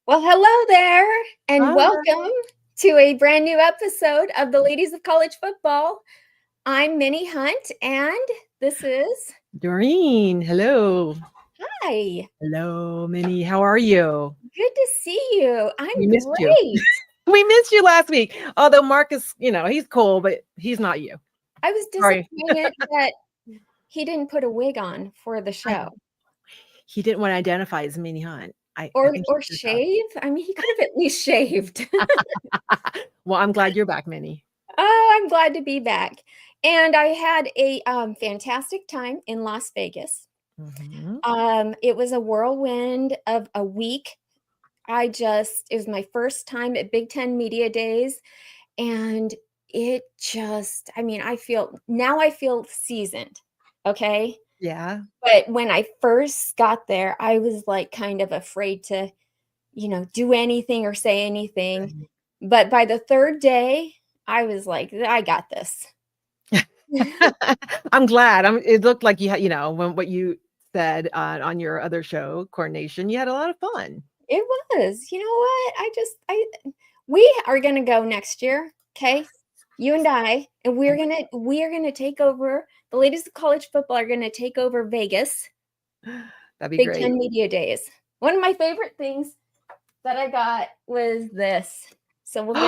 Well, hello there, and Hi. welcome to a brand new episode of the Ladies of College Football. I'm Minnie Hunt, and this is Dorene, hello. Hi. Hello, Minnie. How are you? Good to see you. We I'm missed you. great. We missed you last week. Although Marcus, he's cool, but he's not you. I was Sorry. disappointed that he didn't put a wig on for the I, show he didn't want to identify as Minnie Hunt. I or think or he should shave. I mean, he could have at least shaved. have. Well, I'm glad you're back, Minnie. Oh, I'm glad to be back. And I had a fantastic time in Las Vegas. Hmm. It was a whirlwind of a week. It was my first time at Big Ten Media Days, and I feel seasoned, okay? Yeah. But when I first got there, I was, like, kind of afraid to, do anything or say anything, but by the 3rd day, I was like, "I got this." I'm glad. It looked like you had, when what you said on your other show, Coordination, you had a lot of fun. It was. You know what? We are gonna go next year, okay? You and I, and we are gonna take over. The ladies of college football are gonna take over Vegas, That'd be Big great. Ten Media Days. One of my favorite things that I got was this. So we'll get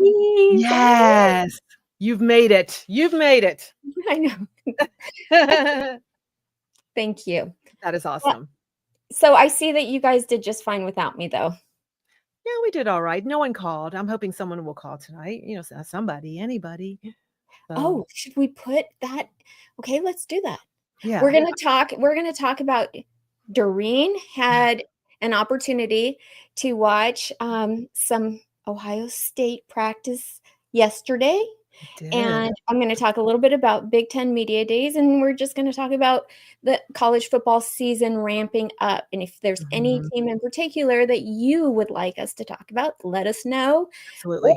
you memes. Yes. You've made it. You've made it. I know. That Thank you. is Uh, awesome. so I see that you guys did just fine without me, though. Yeah, we did all right. No one called. I'm hoping someone will call tonight. Somebody, anybody. So, Oh, should we put that? Okay, let's do that. yeah. We're gonna talk about Dorene had an opportunity to watch some Ohio State practice yesterday. Did. And I'm going to talk a little bit about Big Ten Media Days, and we're just going to talk about the college football season ramping up. And if there's any Mhm. team in particular that you would like us to talk about, let us know. Absolutely.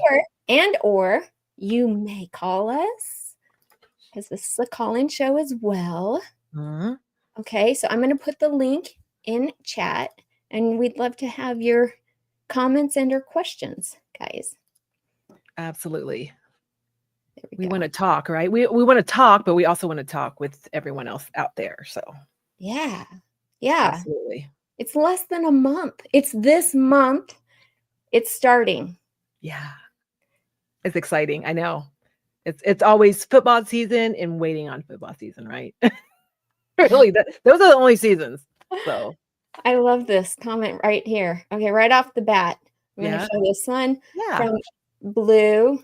Or you may call us because this is a call-in show as well. Mhm. Okay, so I'm going to put the link in chat, and we'd love to have your comments and or questions, guys. Absolutely. There we We go. want to talk, right? We want to talk, but we also want to talk with everyone else out there. So, Yeah. Yeah. absolutely. It's less than a month. It's this month. It's starting. Yeah. It's exciting. I know. It's always football season and waiting on football season, right? Really, those are the only seasons. So, I love this comment right here. Okay, right off the bat, I'm going to yeah. show this one Yeah. from Blue.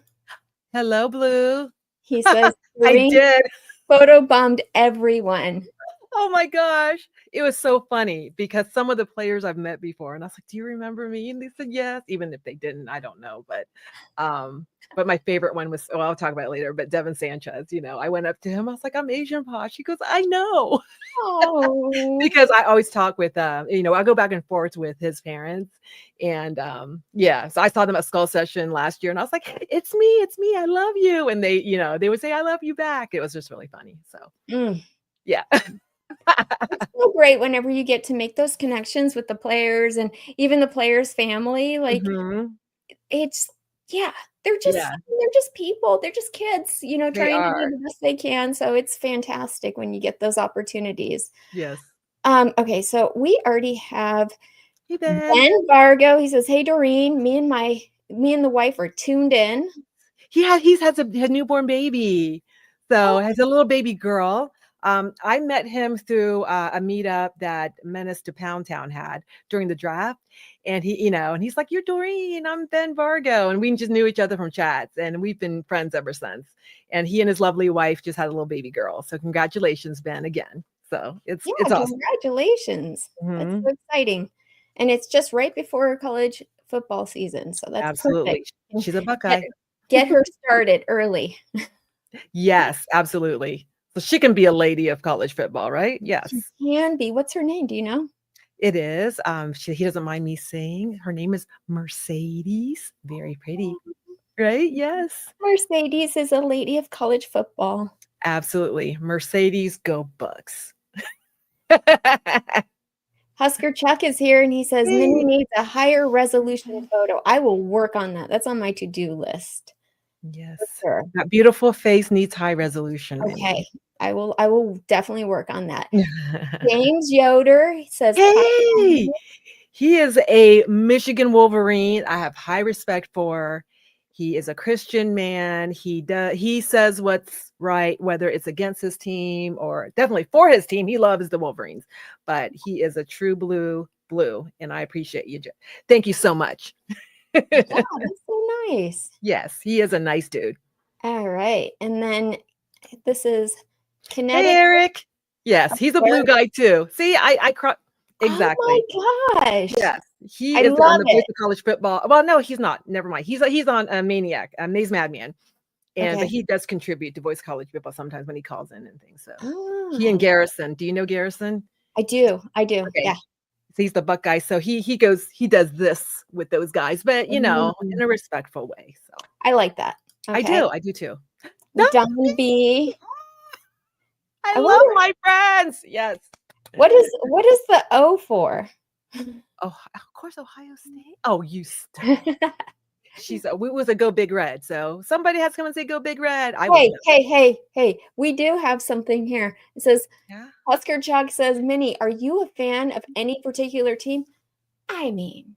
Hello, Blue. He says, I Doreen did. photo bombed everyone. Oh my gosh. It was so funny because some of the players I've met before, and I was like, "Do you remember me?" And they said, "Yes." Even if they didn't, I don't know. But my favorite one was, I'll talk about it later, but Devin Sanchez, I went up to him. I was like, "I'm Asian Posh." He goes, "I know." Oh, Because I always talk with, I go back and forth with his parents. And yeah, so I saw them at Skull Session last year and I was like, it's me, I love you. And they would say, I love you back. It was just really funny. So, mm. yeah. It's so great whenever you get to make those connections with the players and even the players' family. Like, Hmm. it's yeah, Yeah, they're just people. They're just kids, they trying to do are. the best they can. So it's fantastic when you get those opportunities. Yes. Okay, so we already have Hey, Ben. Ben Vargo. He says, "Hey Doreen, me and the wife are tuned in." He's had a newborn baby. Oh, So has a little baby girl. I met him through a meetup that Menace to Pound Town had during the draft. And he's like, "You're Doreen, I'm Ben Vargo." And we just knew each other from chats and we've been friends ever since. And he and his lovely wife just had a little baby girl. So congratulations, Ben, again. So it's yeah, awesome. congratulations. That's Mhm. so exciting. And it's just right before college football season, so that's perfect. Absolutely. And She's a Get Buckeye. get her started early. Yes, absolutely. So she can be a lady of college football, right? She Yes. can be. What's her name? Do you know? It is. He doesn't mind me saying her name is Mercedes. Very pretty, right? Yes, Mercedes is a lady of college football. absolutely. Mercedes, go Bucks. Husker Chuck is here, and he says Minnie Hey. needs a higher resolution photo. I will work on that. That's on my to-do list. Yes. For sure. That beautiful face needs high resolution. Okay. I will definitely work on that. James Yoder says, Hey, he is a Michigan Wolverine. I have high respect for. He is a Christian man. He says what's right, whether it's against his team or definitely for his team. He loves the Wolverines, but he is a true blue, and I appreciate you. Thank you so much. yeah, that's so nice. Yes, he is a nice dude. All right. And then this is Hey, Eric. Yes, he's a blue guy too. See, I exactly. Oh my gosh. Yes, he I is on love the voice it. of college football. Well, no, he's not. Never mind. He's on Maniac, Maze Madman, but Okay. he does contribute to voice of college football sometimes when he calls in and things. So he Oh, and Garrison. Do you know Garrison? I do. Okay. Yeah. So he's the Buck guy. So he does this with those guys, but in a respectful way. So I like that. Okay. I do too. Don B. I love my friends. Yes. What is the O for? Oh, of course, Ohio State. Oh, you we was a Go Big Red, so somebody has to come and say Go Big Red. Hey, we do have something here. It says, yeah. Husker Chuck says, Minnie, are you a fan of any particular team? I mean,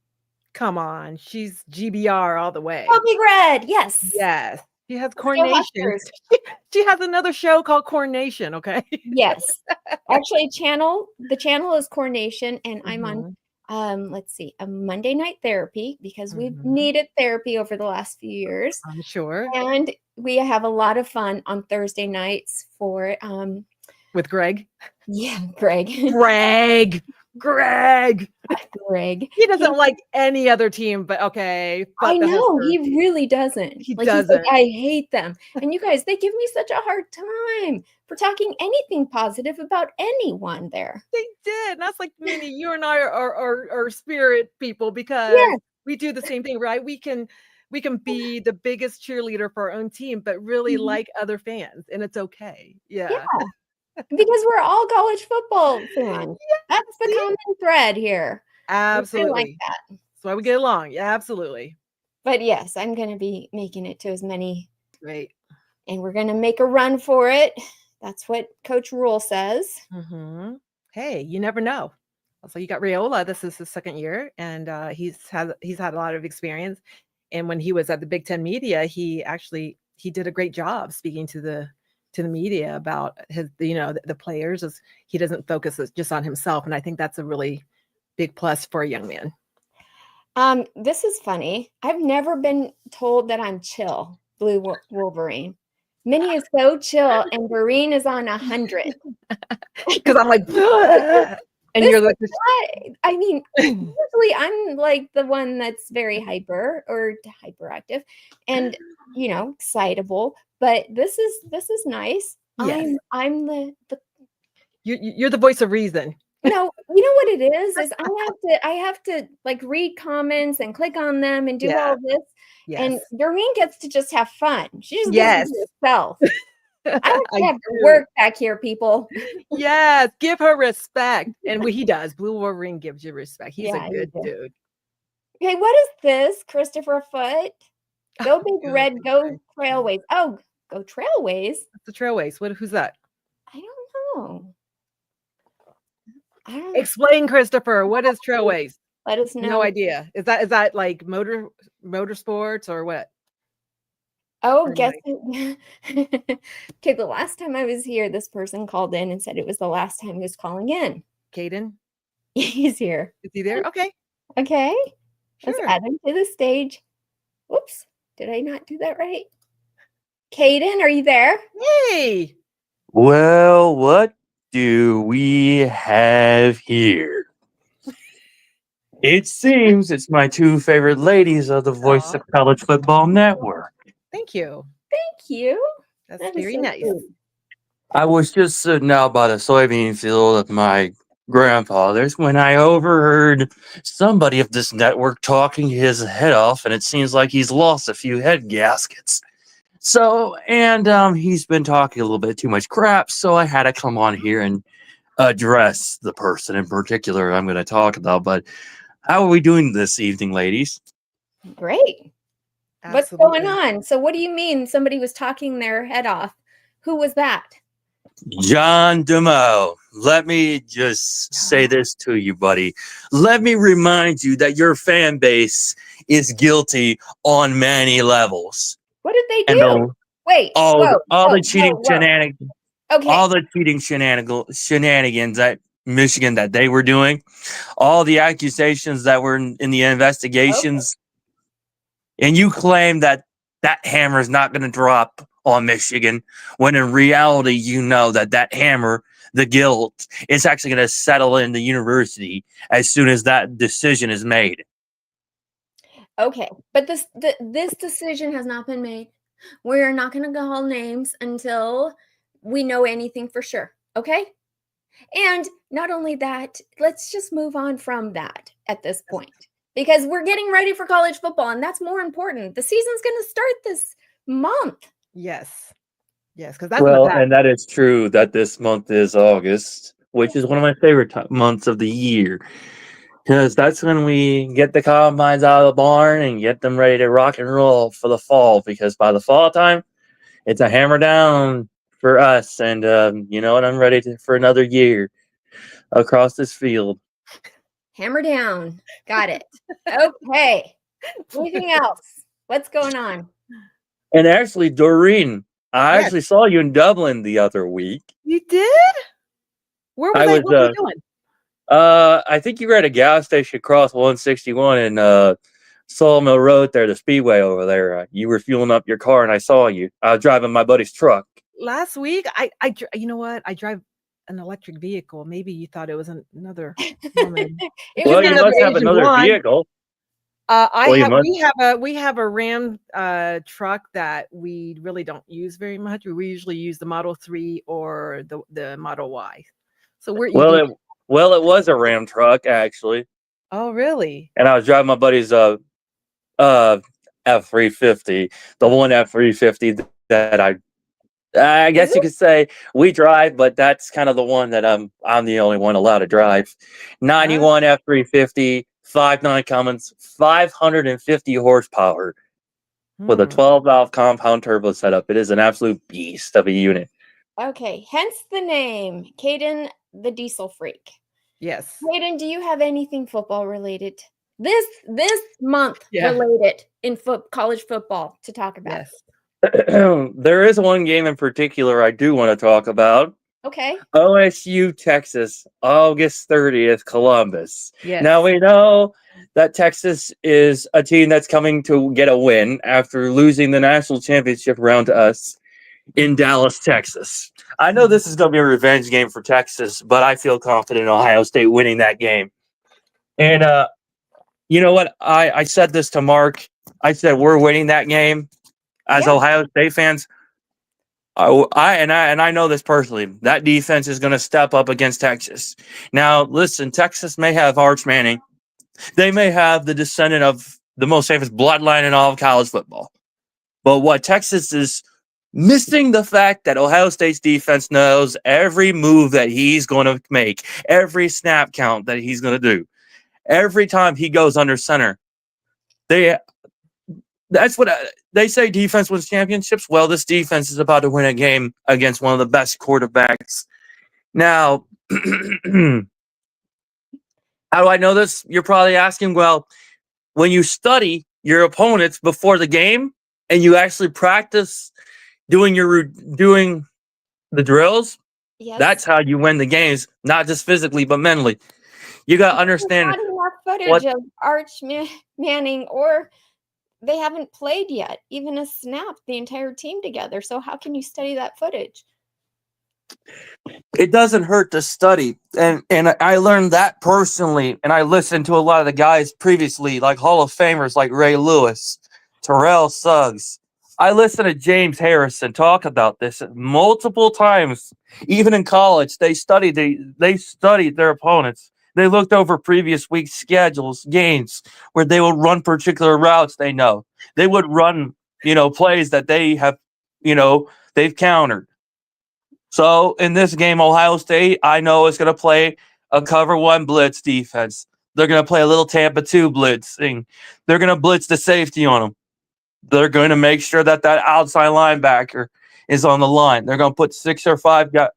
come on, she's GBR all the way. Go Big Red, yes. Yes. She has Coronation. She has another show called Coronation, okay? Yes. Actually, the channel is Coronation, and I'm on let's see, a Monday night therapy because we've needed therapy over the last few years. I'm sure. And we have a lot of fun on Thursday nights for with Greg. Yeah, Greg. Greg. He doesn't like any other team, but okay. I know he really doesn't. He doesn't. He's like, I hate them. And you guys, they give me such a hard time for talking anything positive about anyone there. They did. And that's like, Minnie, you and I are spirit people because we do the same thing, right? We can be the biggest cheerleader for our own team, but really like other fans, and it's okay. Yeah. Because we're all college football fans. That's the common thread here. Absolutely. Like that. That's why we get along. Yeah, absolutely. But yes, I'm going to be making it to as many. Great. And we're going to make a run for it. That's what Coach Rule says. Hey, you never know. Also, you got Raiola. This is his second year, and he's had a lot of experience. And when he was at the Big Ten media, he did a great job speaking to the media about his, the players. As he doesn't focus just on himself, and I think that's a really big plus for a young man. This is funny. I've never been told that I'm chill, Blue Wolverine. Minnie is so chill, and Dorene is on 100. Because I'm like, and you're like, I mean, usually I'm like the one that's very hyperactive, and excitable. But this is nice. Yes. I'm the you're the voice of reason. No, you know what it is I have to like read comments and click on them and do all this. Yes. And Dorene gets to just have fun. She just gets to be herself. I have to work back here, people. Yes, give her respect. And he does. Blue Wolverine gives you respect. He's a good dude. Okay, what is this, Christopher Foote? Go Big Red, go Trailways. Oh, go Trailways. What's the Trailways? Who's that? I don't know. Explain, Christopher. What is Trailways? Let us know. No idea. Is that like motorsports or what? Oh, guess it. Okay, the last time I was here, this person called in and said it was the last time he was calling in. Caden? He's here. Is he there? Okay. Okay. Sure. Let's add him to the stage. Whoops. Did I not do that right? Caden, are you there? Hey. Well, what do we have here? It seems it's my two favorite ladies of the Voice of College Football Network. Thank you. Thank you. That's very nice. Cool. I was just sitting out by the soybean field of my grandfather's when I overheard somebody of this network talking his head off, and it seems like he's lost a few head gaskets. So, and he's been talking a little bit too much crap, so I had to come on here and address the person in particular I'm going to talk about. But how are we doing this evening, ladies? Great. What's going Absolutely. on? So what do you mean somebody was talking their head off? Who was that? John DeMo, let me just say this to you, buddy. Let me remind you that your fan base is guilty on many levels. What did they And do? Wait. all Whoa, the cheating whoa. shenanigans, Okay. all the cheating shenanigans at Michigan that they were doing, all the accusations that were in the investigations, and you claim that that hammer is not going to drop on Michigan, when in reality, you know that hammer, the guilt, is actually going to settle in the university as soon as that decision is made. Okay, but this decision has not been made. We're not going to call names until we know anything for sure. Okay? And not only that, let's just move on from that at this point, because we're getting ready for college football, and that's more important. The season's going to start this month. Yes, because that's in the past. And that is true that this month is August, which is one of my favorite months of the year, because that's when we get the combines out of the barn and get them ready to rock and roll for the fall. Because by the fall time, it's a hammer down for us, and you know what? I'm ready for another year across this field. Hammer down. Got it. Okay. Anything else? What's going on? And actually, Dorene, I actually saw you in Dublin the other week. You did? Where was I? What were you doing? I think you were at a gas station across 161 in Sawmill Road there, the speedway over there. You were fueling up your car, and I saw you. I was driving my buddy's truck. Last week, you know what? I drive an electric vehicle. Maybe you thought it was another woman. Well, you must have another vehicle. We have a Ram truck that we really don't use very much. We usually use the Model 3 or the Model Y. So we're it was a Ram truck actually. Oh, really? And I was driving my buddy's F350, the one F350 that I guess you could say we drive, but that's kind of the one that I'm the only one allowed to drive. 91 F350, 5.9 Cummins, 550 horsepower with a 12-valve compound turbo setup. It is an absolute beast of a unit. Okay, hence the name, Caden the Diesel Freak. Yes. Caden, do you have anything football related this month related in college football to talk about? Yes. There is one game in particular I do want to talk about. Okay. OSU, Texas, August 30th, Columbus. Yes. Now we know that Texas is a team that's coming to get a win after losing the national championship round to us in Dallas, Texas. I know this is going to be a revenge game for Texas, but I feel confident in Ohio State winning that game. And you know what? I said this to Mark. I said we're winning that game as Ohio State fans. I know this personally. That defense is going to step up against Texas. Now, listen, Texas may have Arch Manning. They may have the descendant of the most famous bloodline in all of college football. But what Texas is missing the fact that Ohio State's defense knows every move that he's going to make, every snap count that he's going to do, every time he goes under center. That's what they say. Defense wins championships. Well, this defense is about to win a game against one of the best quarterbacks. Now, how do I know this? You're probably asking, well, when you study your opponents before the game and you actually practice doing the drills, that's how you win the games, not just physically, but mentally. You got to understand. Not enough footage of Arch Manning, or they haven't played yet, even a snap, the entire team together. So how can you study that footage? It doesn't hurt to study. And I learned that personally. And I listened to a lot of the guys previously, like Hall of Famers like Ray Lewis, Terrell Suggs. I listened to James Harrison talk about this multiple times. Even in college, they studied their opponents. They looked over previous week's schedules, games, where they would run particular routes they know. They would run, plays that they have, they've countered. So in this game, Ohio State, I know is going to play a cover 1 blitz defense. They're going to play a little Tampa 2 blitzing. They're going to blitz the safety on them. They're going to make sure that outside linebacker is on the line. They're going to put 6 or 7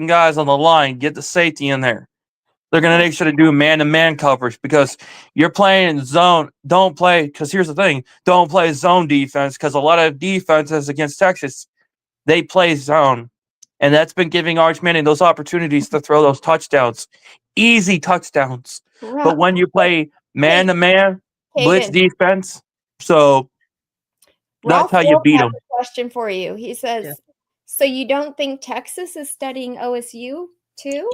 guys on the line, get the safety in there. They're going to make sure to do man-to-man coverage because you're playing zone. Because here's the thing, don't play zone defense because a lot of defenses against Texas, they play zone. And that's been giving Arch Manning those opportunities to throw those touchdowns, easy touchdowns. But when you play man-to-man, blitz defense, so that's how you beat them. A question for you. He says, so you don't think Texas is studying OSU too?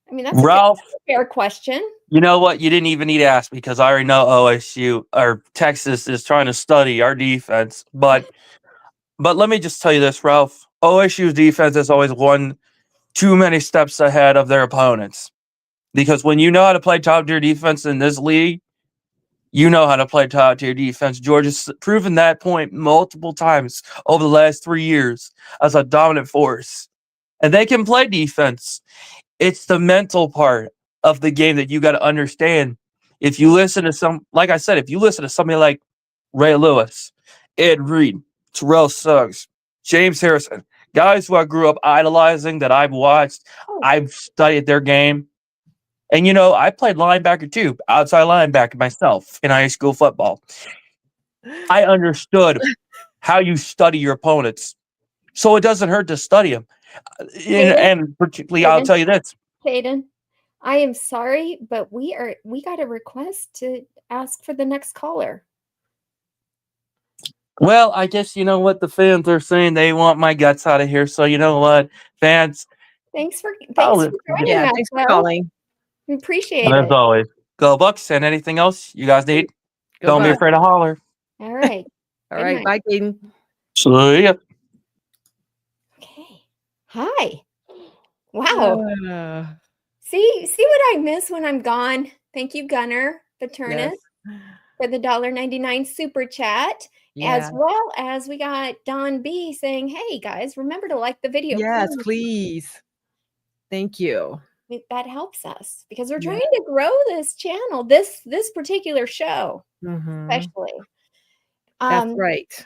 I mean, that's Ralph, a fair question. You know what? You didn't even need to ask because I already know OSU or Texas is trying to study our defense. But let me just tell you this, Ralph. OSU's defense is always too many steps ahead of their opponents. Because when you know how to play top-tier defense in this league, you know how to play top-tier defense. Georgia's proven that point multiple times over the last 3 years as a dominant force. And they can play defense. It's the mental part of the game that you got to understand. If you listen to if you listen to somebody like Ray Lewis, Ed Reed, Terrell Suggs, James Harrison, guys who I grew up idolizing that I've watched, I've studied their game. And, I played linebacker too, outside linebacker myself in high school football. I understood how you study your opponents. So it doesn't hurt to study them. And particularly, I'll tell you this. Hayden, I am sorry, but we got a request to ask for the next caller. Well, I guess you know what the fans are saying. They want my guts out of here. So you know what, fans? Thanks for joining us. Thanks for calling. We appreciate it. As always, go Bucks. And anything else you guys need, don't be afraid to holler. All right. All right. Bye, Caden. See ya. Okay. Hi. Wow. See what I miss when I'm gone. Thank you, Gunnar Paternis, for the $1.99 super chat. As well as we got Don B saying, hey guys, remember to like the video. Yes, please. Thank you. That helps us because we're trying to grow this channel, this particular show, especially. That's right.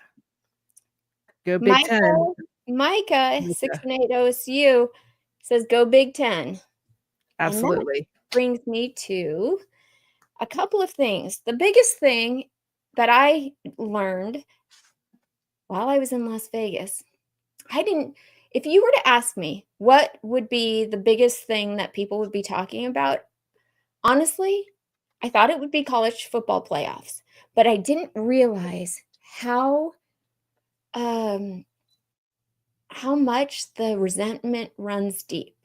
Go Big Ten. Micah 618 OSU says go Big Ten. Absolutely. Brings me to a couple of things. The biggest thing that I learned while I was in Las Vegas, if you were to ask me what would be the biggest thing that people would be talking about, honestly, I thought it would be college football playoffs, but I didn't realize how much the resentment runs deep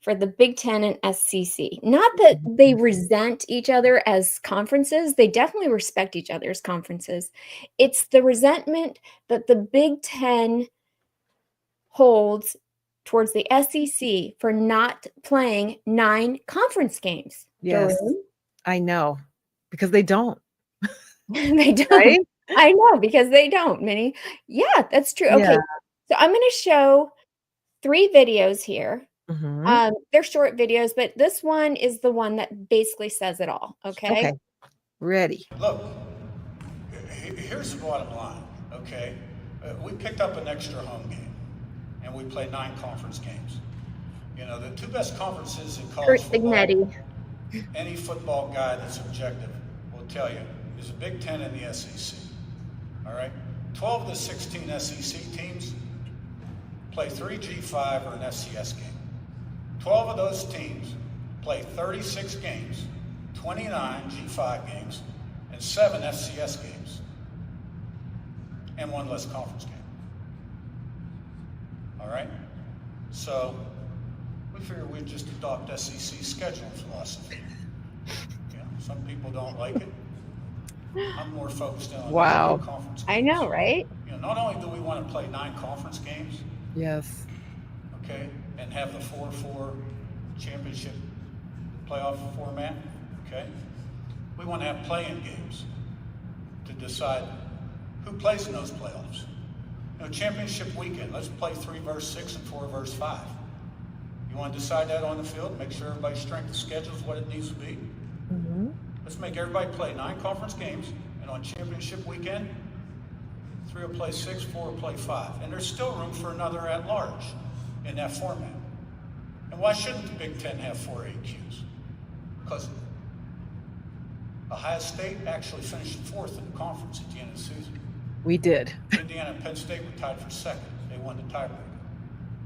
for the Big Ten and SEC. Not that they resent each other as conferences. They definitely respect each other as conferences. It's the resentment that the Big Ten holds towards the SEC for not playing 9 conference games. Yes, Dorene? I know. Because they don't. They don't. Right? I know, because they don't, Minnie. Yeah, that's true. Okay, so I'm going to show 3 videos here. They're short videos, but this one is the one that basically says it all. Okay. Ready. Look, here's the bottom line. Okay, we picked up an extra home game, and we played 9 conference games. The 2 best conferences in college football. Any football guy that's objective will tell you is the Big Ten and the SEC. All right, 12 of the 16 SEC teams play 3 G5 or an FCS game. 12 of those teams play 36 games, 29 G5 games, and 7 FCS games, and 1 less conference game. All right? So we figured we'd just adopt SEC scheduling philosophy. Some people don't like it. I'm more focused on conference games. I know, right? Not only do we want to play 9 conference games, yes, okay, and have the 4-4 championship playoff format, okay? We want to have play-in games to decide Who plays in those playoffs? Championship weekend, let's play 3 versus 6 and 4 versus 5. You want to decide that on the field, make sure everybody's strength of schedule is what it needs to be? Mm-hmm. Let's make everybody play 9 conference games, and on championship weekend, 3 will play 6, 4 will play 5. And there's still room for another at-large in that format. And why shouldn't the Big Ten have 4 AQs? Because Ohio State actually finished 4th in the conference at the end of the season. We did. Indiana and Penn State were tied for 2nd. They won the tiebreaker.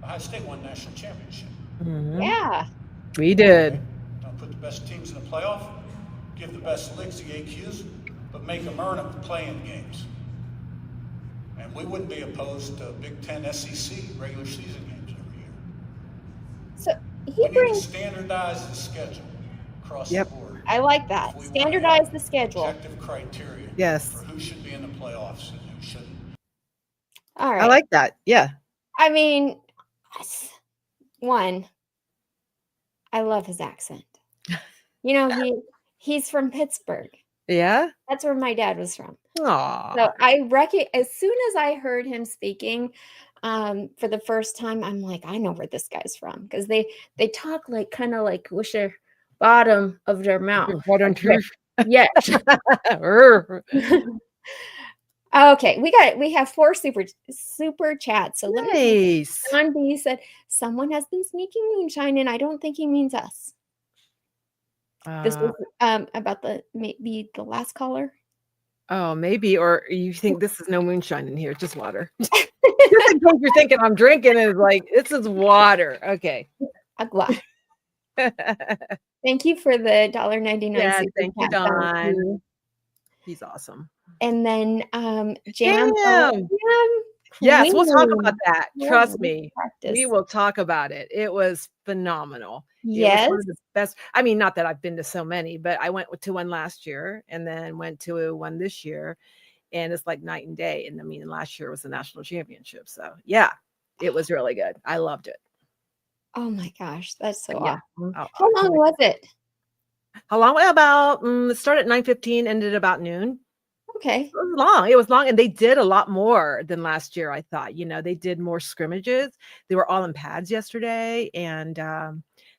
Ohio State won the national championship. Mm-hmm. Yeah. We did. Okay? Don't put the best teams in the playoff, give the best leagues the AQs, but make them earn them playing games. And we wouldn't be opposed to Big Ten SEC regular season games every year. So We he need to brings. standardize the schedule across Yep. the board. I like that. If we want Standardize the schedule. Objective criteria Yes. for who should be in the playoffs and who shouldn't. All right. I like that. Yeah. I mean, one, I love his accent. He's from Pittsburgh. Yeah. That's where my dad was from. Aw. So as soon as I heard him speaking for the first time, I'm like, I know where this guy's from, because they talk like kind of like with their bottom of their mouth. What on truth? Yes. Okay, we have 4 super chats. So let me. Nice. John B said someone has been sneaking moonshine, and I don't think he means us. This was about maybe the last caller. Oh, maybe. Or you think this is no moonshine in here, it's just water. Just in case you're thinking I'm drinking, and it's like, this is water. Okay. Agua. Thank you for the $1.99. Yeah, super thank you, chat. Thank Don. you. He's awesome. And then Jam. Jam. Yes, we'll talk Queen. about that. Yeah, Trust me. practice. We will talk about it. It was phenomenal. It was Yes. one of the best. I mean, not that I've been to so many, but I went to one last year and then went to one this year, and it's like night and day. And I mean, last year was the national championship. So yeah, it was really good. I loved it. Oh my gosh, that's so Yeah. awesome. I'll How long was it? How long? Well, about it started at 9:15, ended about noon. Okay. It was long. It was long, and they did a lot more than last year. I thought, they did more scrimmages. They were all in pads yesterday, and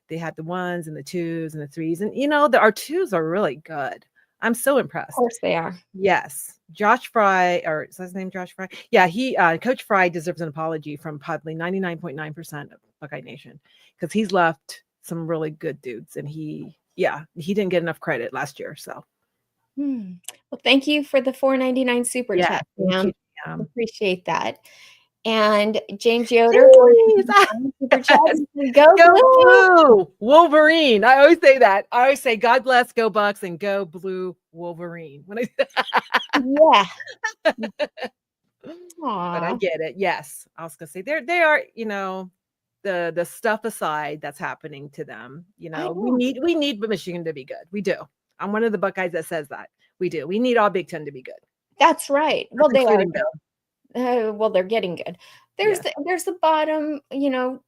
they had the 1s and the 2s and the 3s, and our 2s are really good. I'm so impressed. Of course they are. Yes, Josh Fry, or is his name Josh Fry? Yeah, Coach Fry deserves an apology from probably 99.9% of Buckeye Nation, because he's left some really good dudes, and he didn't get enough credit last year. So. Well, thank you for the $4.99 super chat, Sam. Appreciate that. And James Yoder, super chat. Go Blue Wolverine. I always say that. I always say, God bless, go Bucks, and go Blue Wolverine. Yeah. But I get it. Yes, I was gonna say they are. The stuff aside that's happening to them. We need Michigan to be good. We do. I'm one of the Buckeyes that says that. We do. We need all Big Ten to be good. That's right. Well, they are. Them. Well, they're getting good. There's the bottom,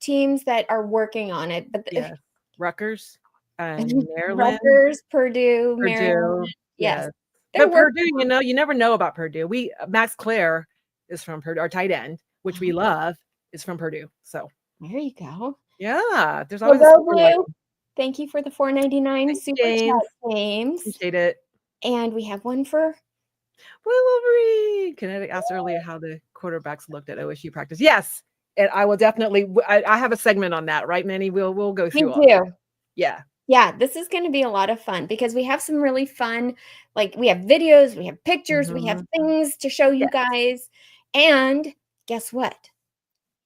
teams that are working on it. But Rutgers and Maryland. Rutgers, Purdue, Maryland. Yes. But Purdue, you never know about Purdue. Max Clare is from Purdue. Our tight end, which we love, is from Purdue. So there you go. Yeah. There's always Blue. Thank you for the $4.99 super chat, James. Appreciate it. And we have one for Wolverine. Kinetic asked earlier how the quarterbacks looked at OSU practice. Yes, and I will definitely. I have a segment on that, right, Minnie? We'll go through. Me too. Yeah. Yeah, this is going to be a lot of fun, because we have some really fun, like we have videos, we have pictures, we have things to show you guys. And guess what?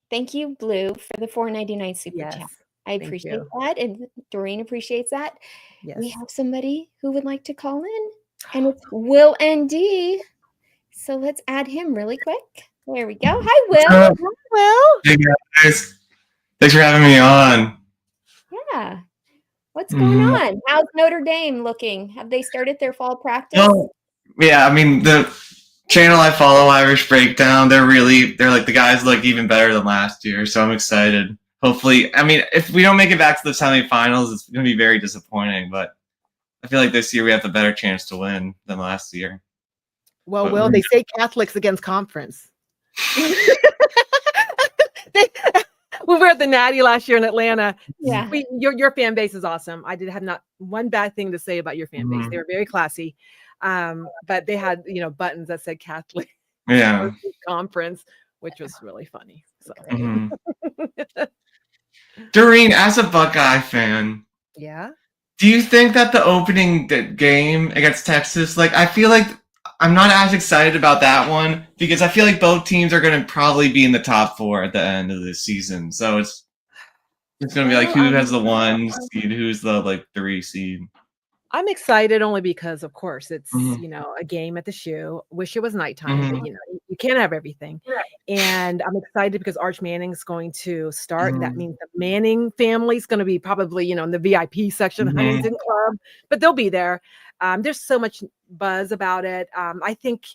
Thank you, Blue, for the $4.99 super chat. I appreciate that, and Dorene appreciates that. Yes. We have somebody who would like to call in, and it's Will ND. So let's add him really quick. There we go. Hi, Will. Hi, Will. Hey, guys. Thanks for having me on. Yeah. What's going on? How's Notre Dame looking? Have they started their fall practice? Well, yeah, I mean, the channel I follow, Irish Breakdown, they're like, the guys look even better than last year, so I'm excited. Hopefully, I mean, if we don't make it back to the semifinals, it's going to be very disappointing, but I feel like this year we have the better chance to win than last year. Well, But Will, they say Catholics against conference. We were at the Natty last year in Atlanta. Yeah. Your fan base is awesome. I did have not one bad thing to say about your fan base. They were very classy. But they had, buttons that said Catholic yeah. conference, which was really funny. So Dorene, as a Buckeye fan, yeah. do you think that the opening game against Texas, like, I feel like I'm not as excited about that one because I feel like both teams are going to probably be in the top 4 at the end of the season. So it's going to be like who has the 1 seed, who's the 3 seed. I'm excited only because, of course, it's a game at the shoe. Wish it was nighttime, but you can't have everything. And I'm excited because Arch Manning's going to start. And that means the Manning family's going to be probably in the VIP section of Huntington Club, but they'll be there. There's so much buzz about it. I think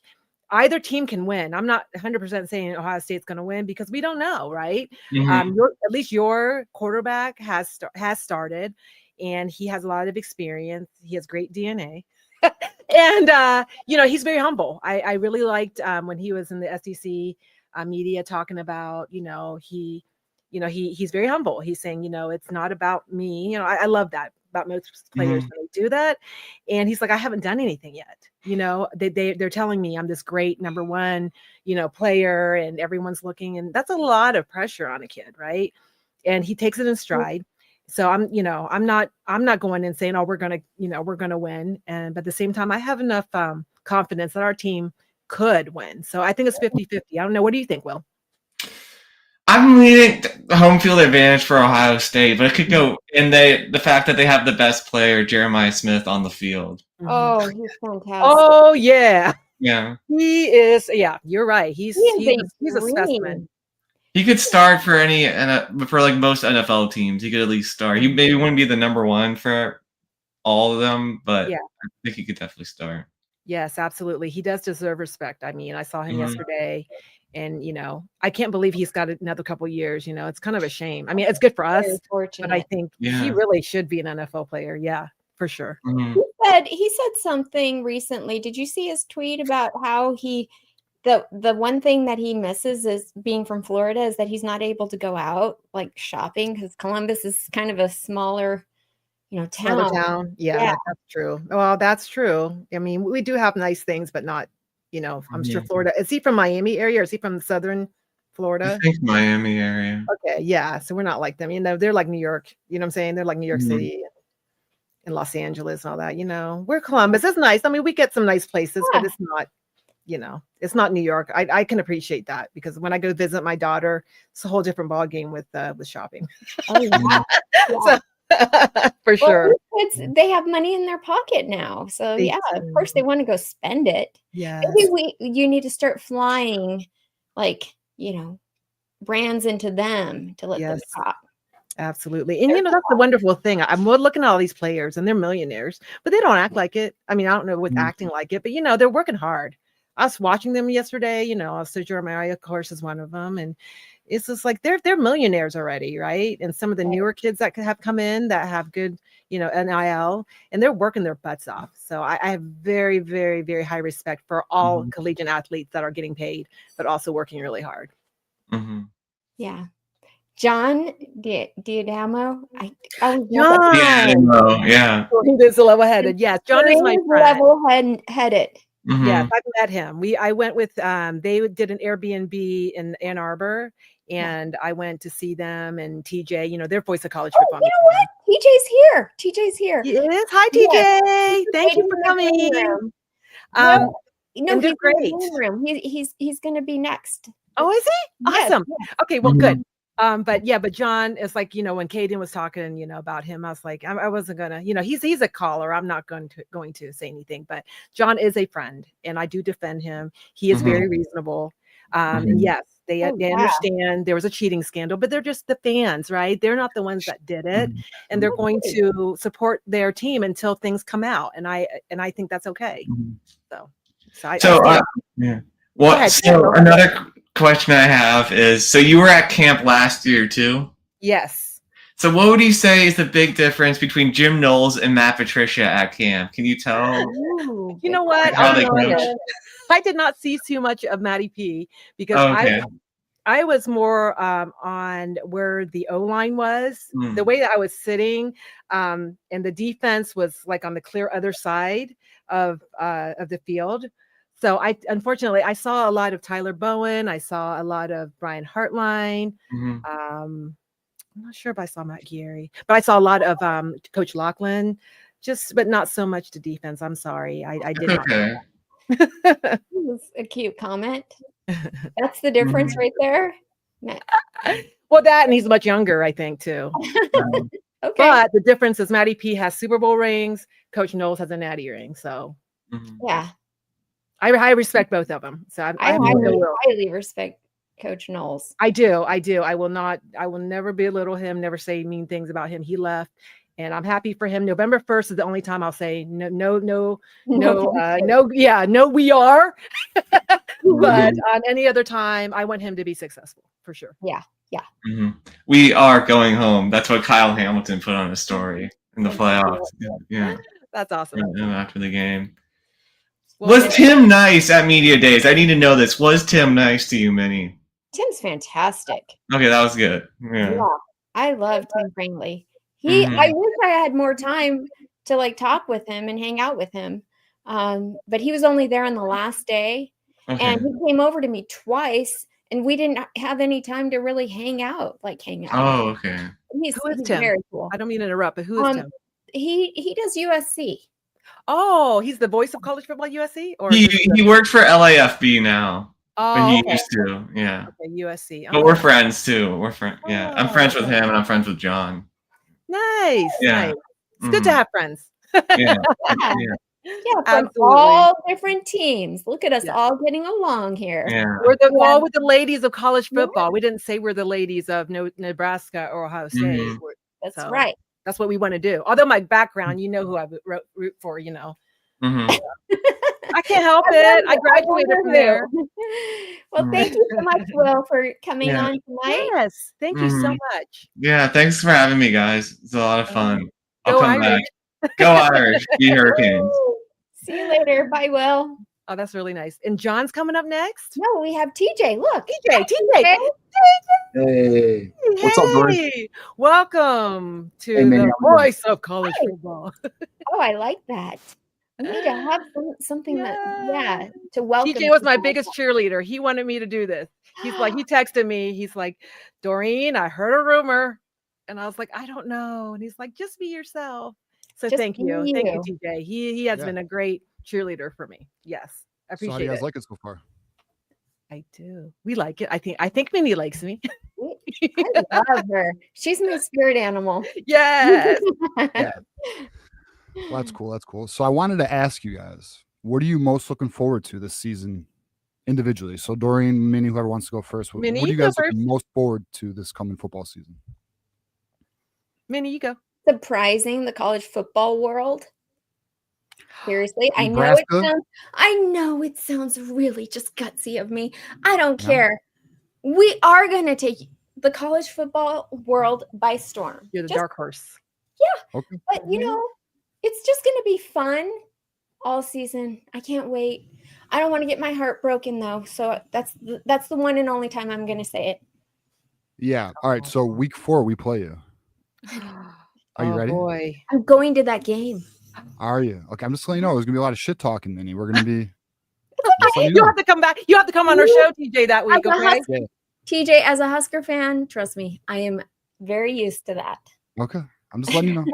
either team can win. I'm not 100% saying Ohio State's going to win because we don't know, right? At least your quarterback has started. And he has a lot of experience. He has great DNA. And, he's very humble. I really liked when he was in the SEC media talking about, he's very humble. He's saying, it's not about me. I love that about most players when they do that. And he's like, I haven't done anything yet. They're telling me I'm this great number 1, player and everyone's looking. And that's a lot of pressure on a kid, right? And he takes it in stride. So I'm not going and saying, oh, we're going to win. But at the same time, I have enough confidence that our team could win. So I think it's 50-50. I don't know. What do you think, Will? I'm leaning home field advantage for Ohio State, but it could go in the fact that they have the best player, Jeremiah Smith, on the field. Oh, he's fantastic. Oh, yeah. Yeah. He is. Yeah, you're right. He's a specimen. He could start for most NFL teams. He could at least start. He maybe wouldn't be the number 1 for all of them, but I think he could definitely start. Yes, absolutely. He does deserve respect. I mean, I saw him yesterday, and I can't believe he's got another couple years. It's kind of a shame. I mean, it's good for us, but I think he really should be an NFL player. Yeah, for sure. He said something recently. Did you see his tweet about how the one thing that he misses is being from Florida is that he's not able to go out shopping because Columbus is kind of a smaller, town. Yeah, that's true. Well, that's true. I mean, we do have nice things, but not, I'm sure Florida. Is he from Miami area or is he from Southern Florida? I think Miami area. Okay, yeah. So we're not like them. They're like New York. You know what I'm saying? They're like New York City and Los Angeles and all that. We're Columbus. It's nice. I mean, we get some nice places, but it's not. It's not New York. I can appreciate that because when I go visit my daughter, it's a whole different ball game with shopping. Oh, yeah. So, for sure. Kids, they have money in their pocket now. So of course they want to go spend it. Yeah. Maybe you need to start flying brands into them to let them shop. Absolutely. And that's the wonderful thing. I'm looking at all these players and they're millionaires, but they don't act like it. I mean, I don't know what's acting like it, but they're working hard. I was watching them yesterday, so Jeremiah, of course, is one of them. And it's just like they're millionaires already, right? And some of the newer kids that have come in that have good, NIL, and they're working their butts off. So I have very, very, very high respect for all collegiate athletes that are getting paid, but also working really hard. Yeah. John Diadamo. John. Yeah. He's level-headed. Yes, John is my friend. Level-headed. Yes, I've met him. I went with they did an Airbnb in Ann Arbor, and I went to see them and TJ. Their voice of college football. You know what? TJ's here. He is. Hi, TJ. Yes. Thank you for coming. No, he's great. He's going to be next. Oh, is he? Awesome. Yes. Okay, well, good. But John is like, when Kaden was talking, about him, I was like, I wasn't gonna, he's a caller. I'm not going to say anything, but John is a friend and I do defend him. He is very reasonable. And yes, they understand there was a cheating scandal, but they're just the fans, right? They're not the ones that did it, and they're going to support their team until things come out. And I think that's okay. Well, so another question I have is, so you were at camp last year too? Yes. So what would you say is the big difference between Jim Knowles and Matt Patricia at camp? Can you tell? You know what? How they coach? I did not see too much of Maddie P because Okay. I was more on where the O-line was. The way that I was sitting, and the defense was like on the clear other side of the field. So unfortunately I saw a lot of Tyler Bowen. I saw a lot of Brian Hartline. I'm not sure if I saw Matt Geary, but I saw a lot of Coach Lachlan. But not so much the defense. I'm sorry, I did not. Okay. That was a cute comment. That's the difference right there. Well, that and he's much younger, I think, too. Okay. But the difference is Maddie P has Super Bowl rings. Coach Knowles has a Natty ring. So yeah, I respect both of them. So I highly respect Coach Knowles. I do. I will never belittle him, never say mean things about him. He left. And I'm happy for him. November 1st is the only time I'll say no, we are. But on any other time, I want him to be successful for sure. Yeah. We are going home. That's what Kyle Hamilton put on his story in the playoffs. Yeah. That's awesome. After the game. Was Tim nice at media days? I need to know this. Was Tim nice to you, Minnie? Tim's fantastic. Okay, that was good. Yeah. I love Tim Pringley. I wish I had more time to like talk with him and hang out with him. But he was only there on the last day. Okay. And he came over to me twice and we didn't have any time to really hang out. Oh, okay. He's Tim? very cool. I don't mean to interrupt, but who is Tim? He does USC. Oh, he's the voice of college football USC? Or he worked for LAFB now. Oh, but he okay. used to, yeah. Okay, USC. But we're friends too. We're friends. Yeah. I'm friends with him and I'm friends with John. Nice. Yeah. Nice. It's good to have friends. Yeah, from all different teams. Look at us all getting along here. Yeah. We're all with the ladies of college football. We didn't say we're the ladies of Nebraska or Ohio State. That's right. That's what we want to do. Although my background, you know who I root for, you know. I can't help it. I graduated from there. Well, thank you so much, Will, for coming on tonight. Yes, thank you so much. Yeah, thanks for having me, guys. It's a lot of fun. I'll come Irish. back. Go Irish. Be Hurricanes. See you later. Bye, Will. Oh, that's really nice. And John's coming up next? No, we have TJ. Look. TJ. Hey. What's up, Dorene? Welcome to the voice of college football. Oh, I like that. We need to have something to welcome. TJ was my biggest cheerleader. He wanted me to do this. He texted me. He's like, Dorene, I heard a rumor. And I was like, I don't know. And he's like, just be yourself. So thank you. Thank you, TJ. He has been a great cheerleader for me. Yes. I appreciate it. So how do you guys like it so far? I do. We like it. I think Minnie likes me. I love her. She's my spirit animal. Yes. Yeah. Well, that's cool. That's cool. So I wanted to ask you guys, what are you most looking forward to this season individually? So Dorene, Minnie, whoever wants to go first. What are you guys looking most forward to this coming football season? Minnie, you go. Surprising the college football world. Seriously, I know it sounds really just gutsy of me. I don't care. We are going to take the college football world by storm. You're the dark horse. Yeah. Okay. But it's just going to be fun all season. I can't wait. I don't want to get my heart broken though. So that's the one and only time I'm going to say it. Yeah. All right. So week 4, we play you. Are you ready? Boy. I'm going to that game. Are you? Okay. I'm just letting you know there's going to be a lot of shit talking, Minnie. We're going to be. You have to come back. You have to come on our show, TJ, that week. Okay. TJ, as a Husker fan, trust me, I am very used to that. Okay. I'm just letting you know.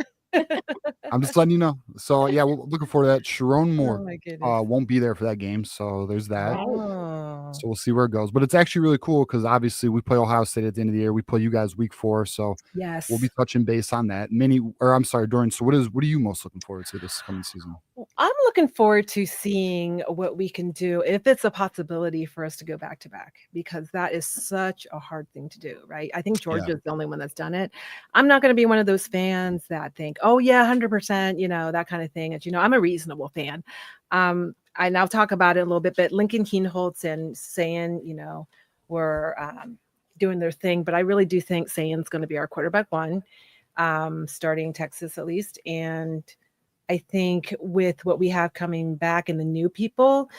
I'm just letting you know. So yeah, we're looking forward to that. Sharon Moore won't be there for that game, so there's that. Oh. So we'll see where it goes. But it's actually really cool because obviously we play Ohio State at the end of the year. We play you guys week 4, so yes, we'll be touching base on that. Dorene. So what are you most looking forward to this coming season? I'm looking forward to seeing what we can do if it's a possibility for us to go back to back, because that is such a hard thing to do, right? I think Georgia is the only one that's done it. I'm not going to be one of those fans that think, oh yeah, 100%, that kind of thing. And I'm a reasonable fan. And I'll talk about it a little bit, but Lincoln Keenholz and Sayin, were doing their thing, but I really do think Sayin's going to be our quarterback 1, starting Texas at least. And I think with what we have coming back and the new people,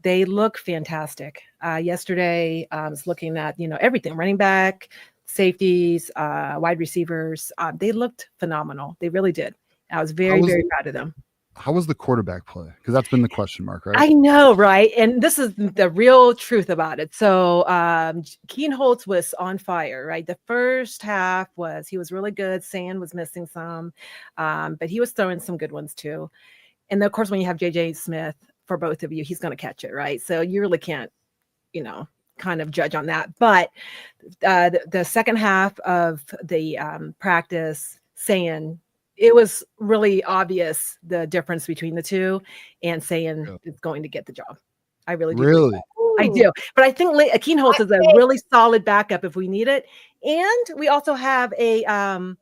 They look fantastic. Yesterday, I was looking at, everything, running back, safeties, wide receivers. They looked phenomenal. They really did. I was very, very proud of them. How was the quarterback play? Because that's been the question mark, right? I know, right? And this is the real truth about it. So Keenholz was on fire, right? The first half he was really good. Sand was missing some, but he was throwing some good ones too. And then, of course, when you have J.J. Smith, for both of you, he's going to catch it, right? So you really can't, kind of judge on that. But the second half of the practice, Sand, it was really obvious the difference between the two, and Sand is going to get the job. I really do. Really? I do. But I think Keenholz is a really solid backup if we need it. And we also have a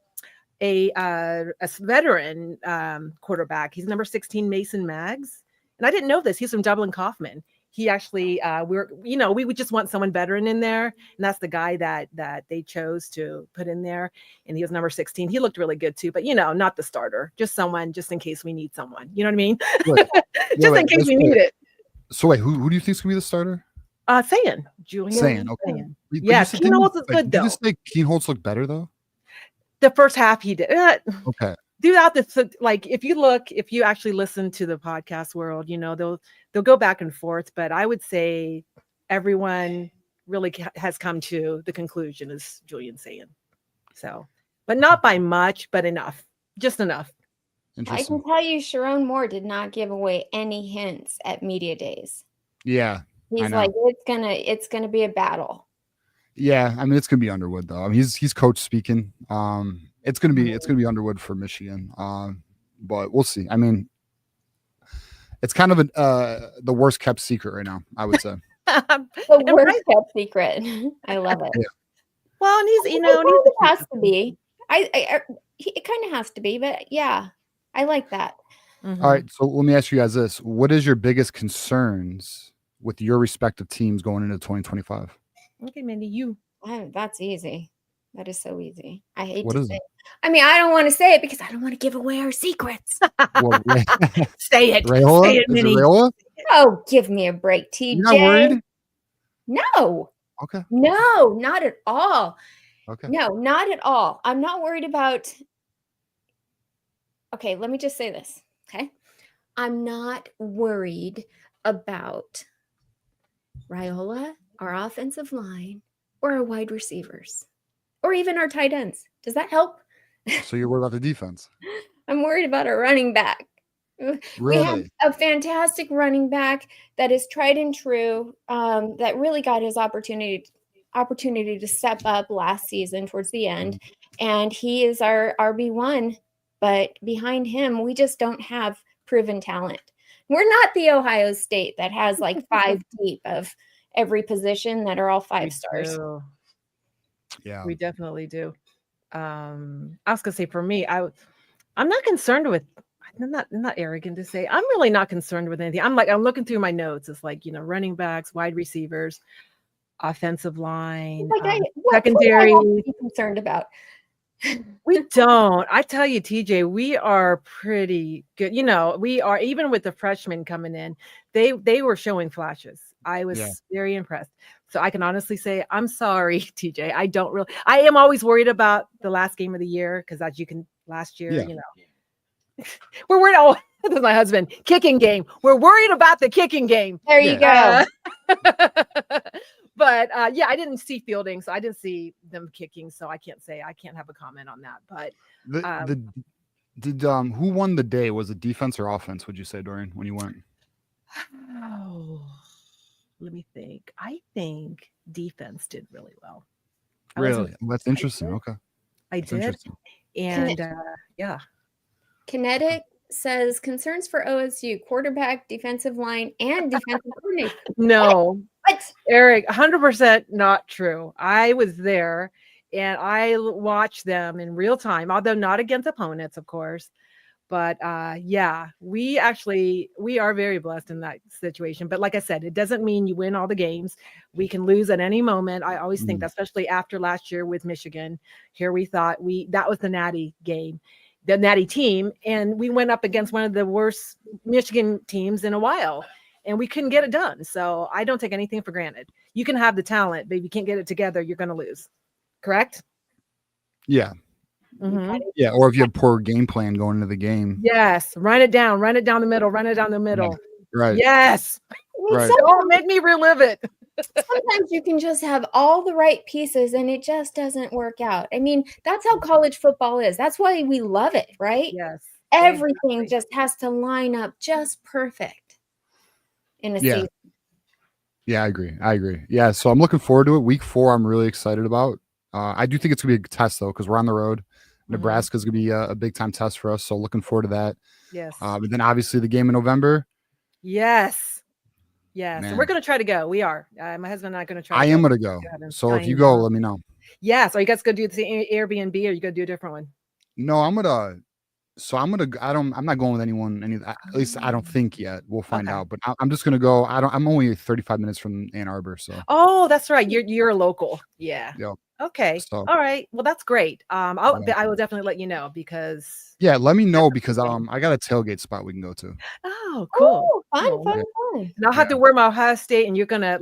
veteran quarterback. He's number 16, Mason Maggs. And I didn't know this. He's from Dublin Kaufman. He actually, we would just want someone veteran in there. And that's the guy that they chose to put in there. And he was number 16. He looked really good too, but not the starter, just someone, just in case we need someone. You know what I mean? Right. In case we need it. So wait, who do you think is going to be the starter? Julian. Saying, okay. Saying. Yeah, Keenholz is good though. Did you just make Keenholz look better though? The first half he did. Okay. Throughout this, if you actually listen to the podcast world, they'll go back and forth. But I would say everyone really has come to the conclusion is Julian Sand. So, but not by much, but enough, just enough. I can tell you, Sharon Moore did not give away any hints at media days. Yeah, he's like, it's gonna be a battle. Yeah, I mean, it's gonna be Underwood though. I mean, he's coach speaking. It's gonna be Underwood for Michigan. But we'll see. I mean, it's kind of the worst kept secret right now, I would say. The worst kept secret. I love it. Yeah. Well, and he's it has to be. It kind of has to be, but yeah, I like that. Mm-hmm. All right, so let me ask you guys this: what is your biggest concerns with your respective teams going into 2025? Okay, Minnie, you. That's easy. That is so easy. I hate what to is say it? I mean, I don't want to say it because I don't want to give away our secrets. Say it. Rayola? Say it, Minnie. Oh, give me a break, TJ. You're not worried? No. Okay. No, not at all. Okay. No, not at all. I'm not worried about. Okay, let me just say this. Okay. I'm not worried about Raiola, our offensive line, or our wide receivers, or even our tight ends. Does that help? So you're worried about the defense? I'm worried about our running back. Really? We have a fantastic running back that is tried and true, that really got his opportunity to step up last season towards the end. And he is our RB1, but behind him, we just don't have proven talent. We're not the Ohio State that has like 5 deep of every position that are all 5 stars. Yeah, we definitely do. I was gonna say for me, I'm not concerned with. I'm not arrogant to say I'm really not concerned with anything. I'm looking through my notes. It's like, running backs, wide receivers, offensive line, secondary. What are you concerned about? We don't. I tell you, TJ, we are pretty good. We are, even with the freshmen coming in, they were showing flashes. I was very impressed. So I can honestly say, I'm sorry, TJ. I am always worried about the last game of the year because last year, we're worried. Oh, that's my husband. Kicking game. We're worried about the kicking game. There you go. But I didn't see fielding, so I didn't see them kicking. So I can't have a comment on that. But who won the day? Was it defense or offense? Would you say, Dorene, when you went? Oh, let me think. I think defense did really well. Really? That's interesting. Okay. I did. And Kinetic says concerns for OSU quarterback, defensive line, and defensive coordinator. No, what? Eric, 100% not true. I was there and I watched them in real time, although not against opponents, of course. But we are very blessed in that situation. But like I said, it doesn't mean you win all the games. We can lose at any moment. I always think that, especially after last year with Michigan, here we thought that was the Natty game, the Natty team. And we went up against one of the worst Michigan teams in a while. and we couldn't get it done. So I don't take anything for granted. You can have the talent, but if you can't get it together, you're going to lose. Correct? Yeah. Mhm. Yeah. Or if you have poor game plan going into the game. Yes. Run it down the middle, run it down the middle. Right. Yes. Right. Don't make me relive it. Sometimes you can just have all the right pieces and it just doesn't work out. I mean, that's how college football is. That's why we love it, right? Yes. Everything exactly. just has to line up just perfect in a Yeah. season. Yeah, I agree. Yeah, so I'm looking forward to it. Week 4, I'm really excited about. I do think it's gonna be a test though, because we're on the road. Nebraska's gonna be a big time test for us, so looking forward to that. Yes. But then obviously the game in November. Yes. Yes. Man. And we're gonna try to go. We are. My husband and I are gonna try. I am gonna go. So if you go, let me know. Yes. Are you guys gonna do the Airbnb, or are you gonna do a different one? No, I'm gonna. I'm not going with anyone. At least I don't think yet. We'll find out. But I'm just gonna go. I'm only 35 minutes from Ann Arbor, so. Oh, that's right. You're a local. Yeah. Yep. Okay. So, all right. Well, that's great. I will definitely let you know because. Yeah, let me know because I got a tailgate spot we can go to. Oh, cool. Oh, fun. And I'll have to wear my Ohio State, and you're gonna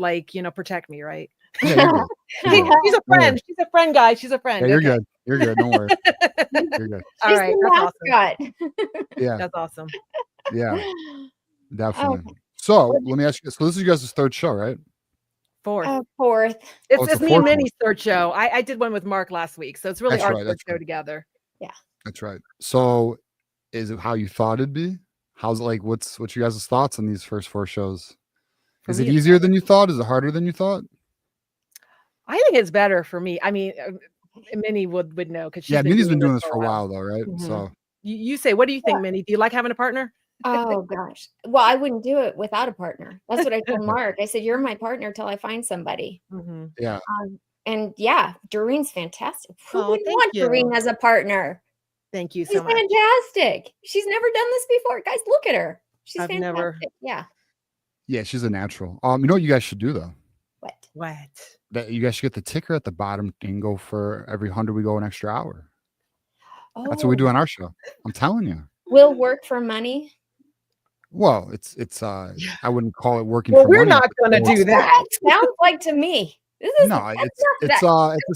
protect me, right? Yeah, She's a friend. She's a friend, guys. She's a friend. Yeah, you're good. You're good. Don't worry. You're good. All right. That's awesome. Yeah. That's awesome. Yeah. Definitely. Okay. So let me ask you. So this is you guys' third show, right? Fourth. Fourth. It's me and Minnie's third show. I did one with Mark last week, so it's really our third show together. Yeah. That's right. So is it how you thought it'd be? How's it like? What's you guys' thoughts on these first 4 shows? Is it easier than you thought? Is it harder than you thought? I think it's better for me. I mean, Minnie would know because Minnie's been doing this for a while though, right? Mm-hmm. So you say, what do you think, Minnie? Do you like having a partner? Oh gosh. Well, I wouldn't do it without a partner. That's what I told Mark. I said, "You're my partner till I find somebody." Mm-hmm. Yeah. And yeah, Dorene's fantastic. Who would want you. Dorene as a partner? Thank you so much. She's fantastic. She's never done this before. Guys, look at her. She's fantastic. Never. Yeah. Yeah, she's a natural. You know what you guys should do though? What? That you guys should get the ticker at the bottom and go for every 100 we go an extra hour. Oh. That's what we do on our show. I'm telling you. We'll work for money. Well, it's I wouldn't call it working. Well, for we're money. not going to do that. Sounds like to me. This is it's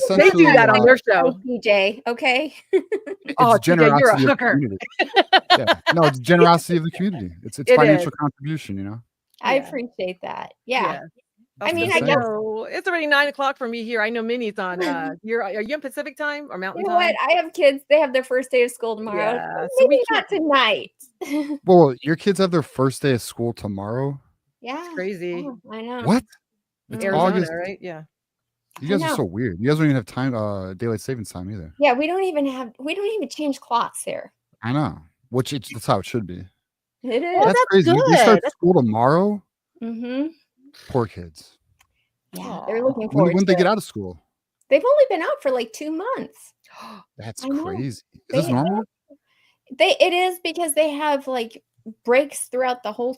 essentially they do that on their show. PJ, okay. It's generosity of the community. No, it's generosity of the community. It's financial contribution, you know. I appreciate that. Yeah. I mean, I guess it's already 9:00 for me here. I know Minnie's on. Are you in Pacific time or Mountain time? You know what? I have kids. They have their first day of school tomorrow. Yeah, so maybe not tonight. Well, your kids have their first day of school tomorrow. Yeah, it's crazy. Oh, I know. What? It's Arizona, August, right? Yeah. You guys are so weird. You guys don't even have time, daylight savings time either. Yeah, we don't even change clocks here. I know. That's how it should be. It is. Well, that's crazy. Good. They start school tomorrow. Mm-hmm. Poor kids. Yeah, they're looking forward. When they get out of school? They've only been out for like 2 months. That's crazy. Is this normal? It is because they have like breaks throughout the whole,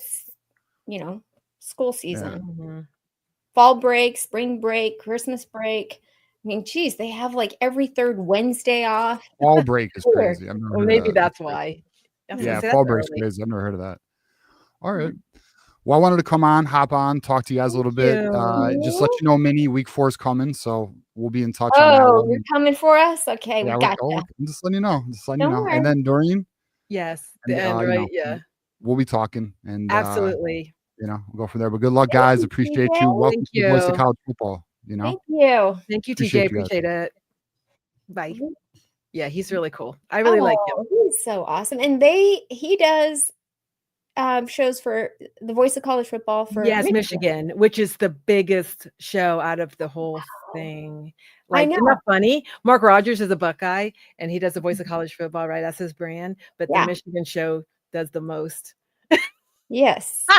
school season. Yeah. Mm-hmm. Fall break, spring break, Christmas break. I mean, geez, they have like every 3rd Wednesday off. Fall break is crazy. Well, maybe that's why. Yeah, fall break's crazy. I've never heard of that. All right. Well, I wanted to hop on, talk to you guys a little bit. Just let you know, Minnie, week 4 is coming, so we'll be in touch. Oh, you're coming for us? Okay, we got you. I'm just letting you know. And then Dorene. Yes, the Android. We'll be talking and absolutely. We'll go from there. But good luck, guys. Appreciate you. Welcome to the Voice of College Football. Thank you. Thank you, TJ. Appreciate it. Bye. Yeah, he's really cool. I really like him. He's so awesome. And he does shows for the Voice of College Football for Michigan, which is the biggest show out of the whole thing. I know. Isn't that funny? Mark Rogers is a Buckeye and he does the Voice of College Football, right? That's his brand. But the Michigan show does the most. Yes. Hey,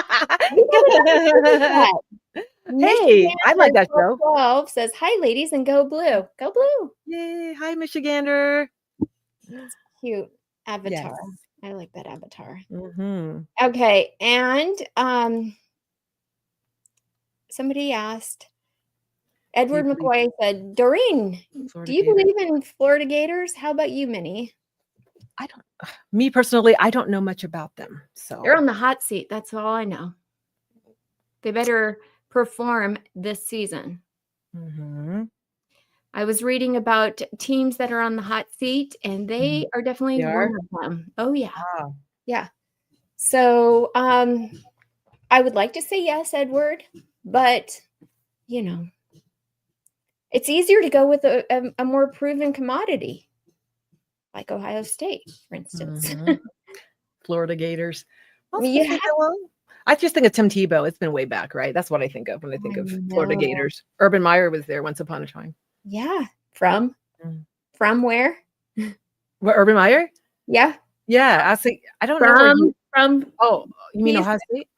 I like that show. 12 says, "Hi, ladies, and go blue. Go blue." Yay. Hi, Michigander. Cute avatar. Yes. I like that avatar. Mm-hmm. Okay. And somebody asked, Edward McCoy said, "Dorene, do you believe in Florida Gators? How about you, Minnie?" Me personally, I don't know much about them. So they're on the hot seat. That's all I know. They better perform this season. Mm-hmm. I was reading about teams that are on the hot seat, and they are definitely one of them. Oh, yeah. Wow. Yeah. So I would like to say yes, Edward, but, you know, it's easier to go with a more proven commodity, like Ohio State, for instance. Mm-hmm. Florida Gators. Yeah. I just think of Tim Tebow. It's been way back, right? That's what I think of when I think of Florida Gators. Urban Meyer was there once upon a time. Yeah. From where? What, Urban Meyer? Yeah. Yeah. I don't know. From. Oh, you mean Ohio State?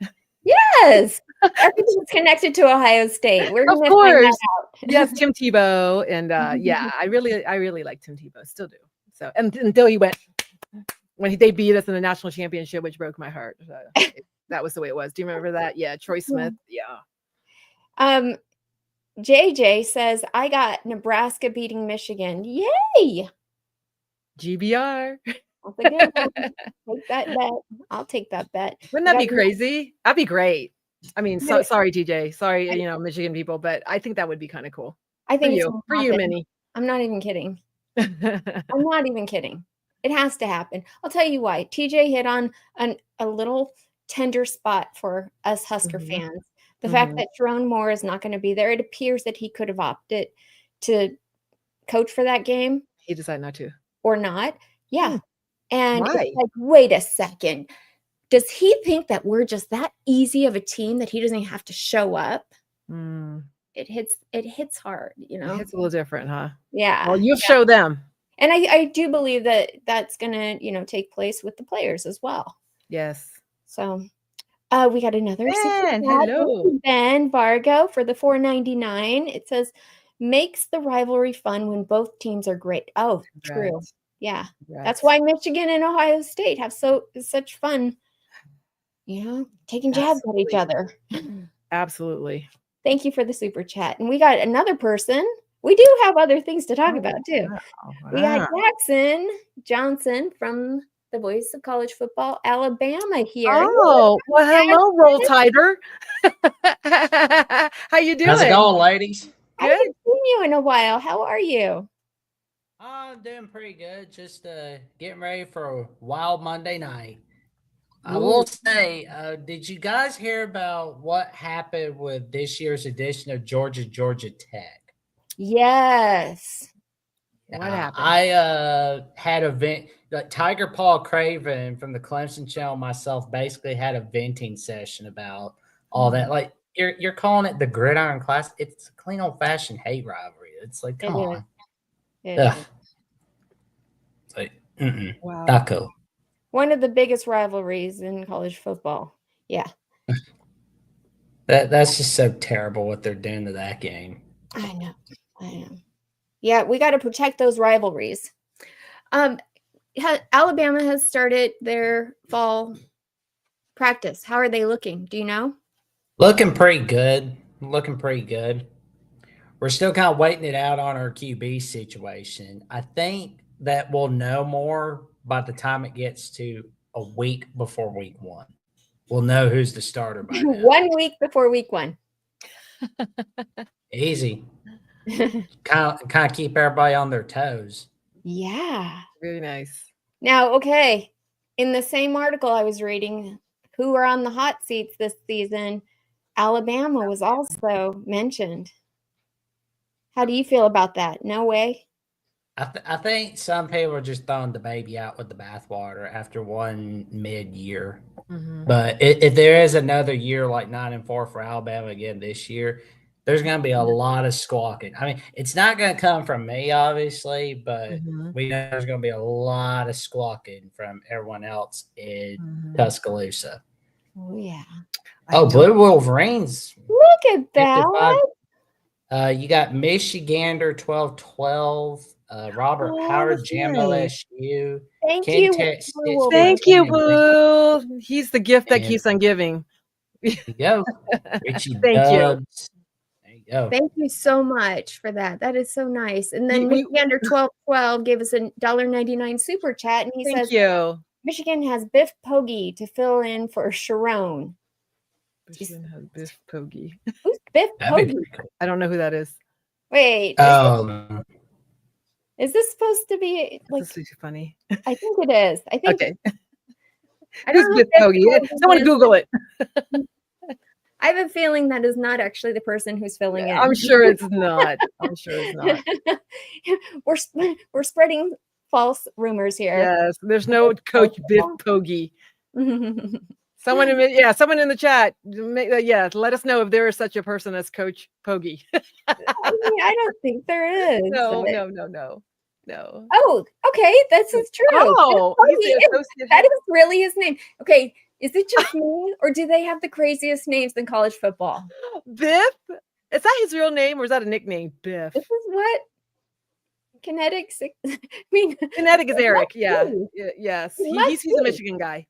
Yes. Everything's connected to Ohio State. We're going to find that out. Yes, Tim Tebow. And yeah, I really like Tim Tebow. Still do. So, and until he went, when they beat us in the national championship, which broke my heart. So that was the way it was. Do you remember that? Yeah. Troy Smith. Yeah. JJ says, I got Nebraska beating Michigan. Yay. GBR. Take that bet. I'll take that bet. Wouldn't that be crazy? That'd be great. I mean, sorry, TJ. Sorry, Michigan people, but I think that would be kind of cool. I think for you, Minnie. I'm not even kidding. I'm not even kidding. It has to happen. I'll tell you why. TJ hit on a little tender spot for us Husker fans. The fact that Jerome Moore is not going to be there. It appears that he could have opted to coach for that game. He decided not to. Or not. Yeah. And Why? it's like, wait a second. Does he think that we're just that easy of a team that he doesn't have to show up? It hits hard, you know. It's a little different, huh? Yeah. Well, you show them. And I do believe that that's going to, take place with the players as well. Yes. So we got another Ben, hello. Ben Vargo for the $4.99. It says, makes the rivalry fun when both teams are great. Oh, true. Right. Yeah. Right. That's why Michigan and Ohio State have such fun, taking jabs at each other. Absolutely. Thank you for the super chat. And we got another person. We do have other things to talk about too. Wow. We got Jackson Johnson from the Voice of College Football, Alabama here. Oh, well, hello, Roll Tighter. How you doing? How's it going, ladies? I haven't seen you in a while. How are you? I'm doing pretty good. Just getting ready for a wild Monday night. I will say, did you guys hear about what happened with this year's edition of Georgia Tech? Yes. What happened? I had a vent. Like Tiger Paul Craven from the Clemson Channel, myself, basically had a venting session about all that. Like you're calling it the Gridiron Class. It's a clean old fashioned hate rivalry. It's like, come on. Yeah. It's like, Wow. not cool. One of the biggest rivalries in college football. Yeah. That's just so terrible what they're doing to that game. I know. Yeah, we got to protect those rivalries. Alabama has started their fall practice. How are they looking? Do you know? Looking pretty good. We're still kind of waiting it out on our QB situation. I think that we'll know more by the time it gets to a week before week 1. We'll know who's the starter by then. 1 week before week 1. Easy. kind of keep everybody on their toes. Yeah. Really nice. Now, okay. In the same article I was reading, who are on the hot seats this season, Alabama was also mentioned. How do you feel about that? No way? I think some people are just throwing the baby out with the bathwater after one mid-year. But if there is another year like 9-4 for Alabama again this year, there's going to be a lot of squawking. I mean, it's not going to come from me, obviously, but we know there's going to be a lot of squawking from everyone else in Tuscaloosa. Oh, yeah. Oh, Blue Wolverines. Look at that. You got Michigander 12-12. Robert Howard, Jam LSU. Thank you, Blue. He's the gift that keeps on giving. There you go. Richie Thank Dubs. There you go. Thank you so much for that. That is so nice. And then Michigander 1212 gave us a $1.99 super chat, and he says, you. Michigan has Biff Poggi to fill in for Sharon. Michigan has Biff Poggi. Who's Biff That'd be Poggi? cool. I don't know who that is. Wait, is this supposed to be like? This is funny. I think it is. I think. Okay. I Who's don't know. Biff if Poggi? Biff Poggi Someone is- Google it. I have a feeling that is not actually the person who's filling in. I'm sure it's not. I'm sure it's not. We're spreading false rumors here. Yes, there's no Coach Biff Poggi. Someone in the chat. Let us know if there is such a person as Coach Poggi. I don't think there is. No. Oh, okay. This is true. Oh, he's the associate that is really his name. Okay. Is it just me, or do they have the craziest names in college football? Biff? Is that his real name, or is that a nickname? Biff. This is what Kinetics. I mean, Kinetic is Eric. Yeah. be. Yes. It He's must a be. Michigan guy.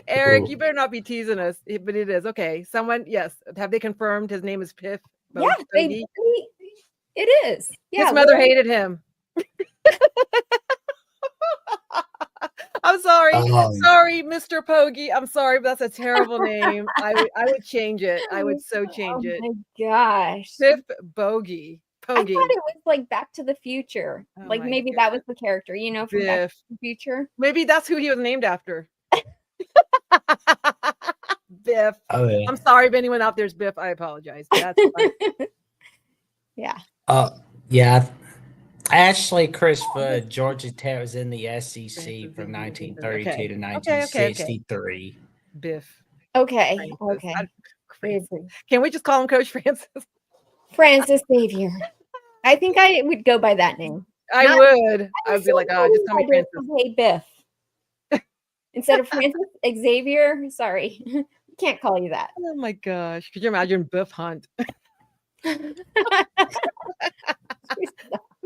Eric, you better not be teasing us, but it is. Okay. Someone, yes. Have they confirmed his name is Biff? Yeah, Poggi? it is. Yeah, His mother hated him. I'm sorry. Sorry, Mr. Poggi. I'm sorry, but that's a terrible name. I would change it. I would so change it. Oh my gosh. Biff Poggi. I thought it was like Back to the Future. Oh Like my maybe that was the character, from Back to Biff. the Future. Maybe that's who he was named after. Biff. Oh yeah. I'm sorry if anyone out there's Biff. I apologize. That's fine. Yeah. Yeah. Actually, Chris Foot, Georgia Tech was in the SEC from 1932 to 1963. Biff. Okay. Francis. Okay. Crazy. Can we just call him Coach Francis? Francis Xavier. I think I would go by that name. I would be like, oh, just call me Francis. Hey, Biff. Instead of Francis Xavier, sorry. Can't call you that. Oh my gosh. Could you imagine Biff Hunt?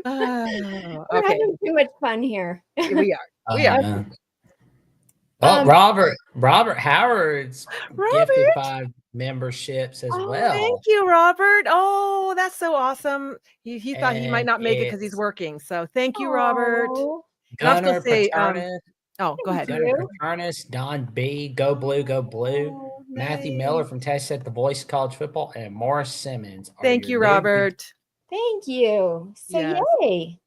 We're Okay. having too much fun here. We are. Well, Robert Howard's gifted 5 memberships as well. Thank you, Robert. Oh, that's so awesome. He thought he might not make it because he's it's- working. So thank you, Robert. Oh, And I was Gunnar gonna say, Paternus, go ahead. you. Don B, Go Blue, Go Blue. Oh, Matthew nice. Miller from Texas at the Voice of College Football, and Morris Simmons. are Thank you, your new- Robert. Thank you. So Yes. yay.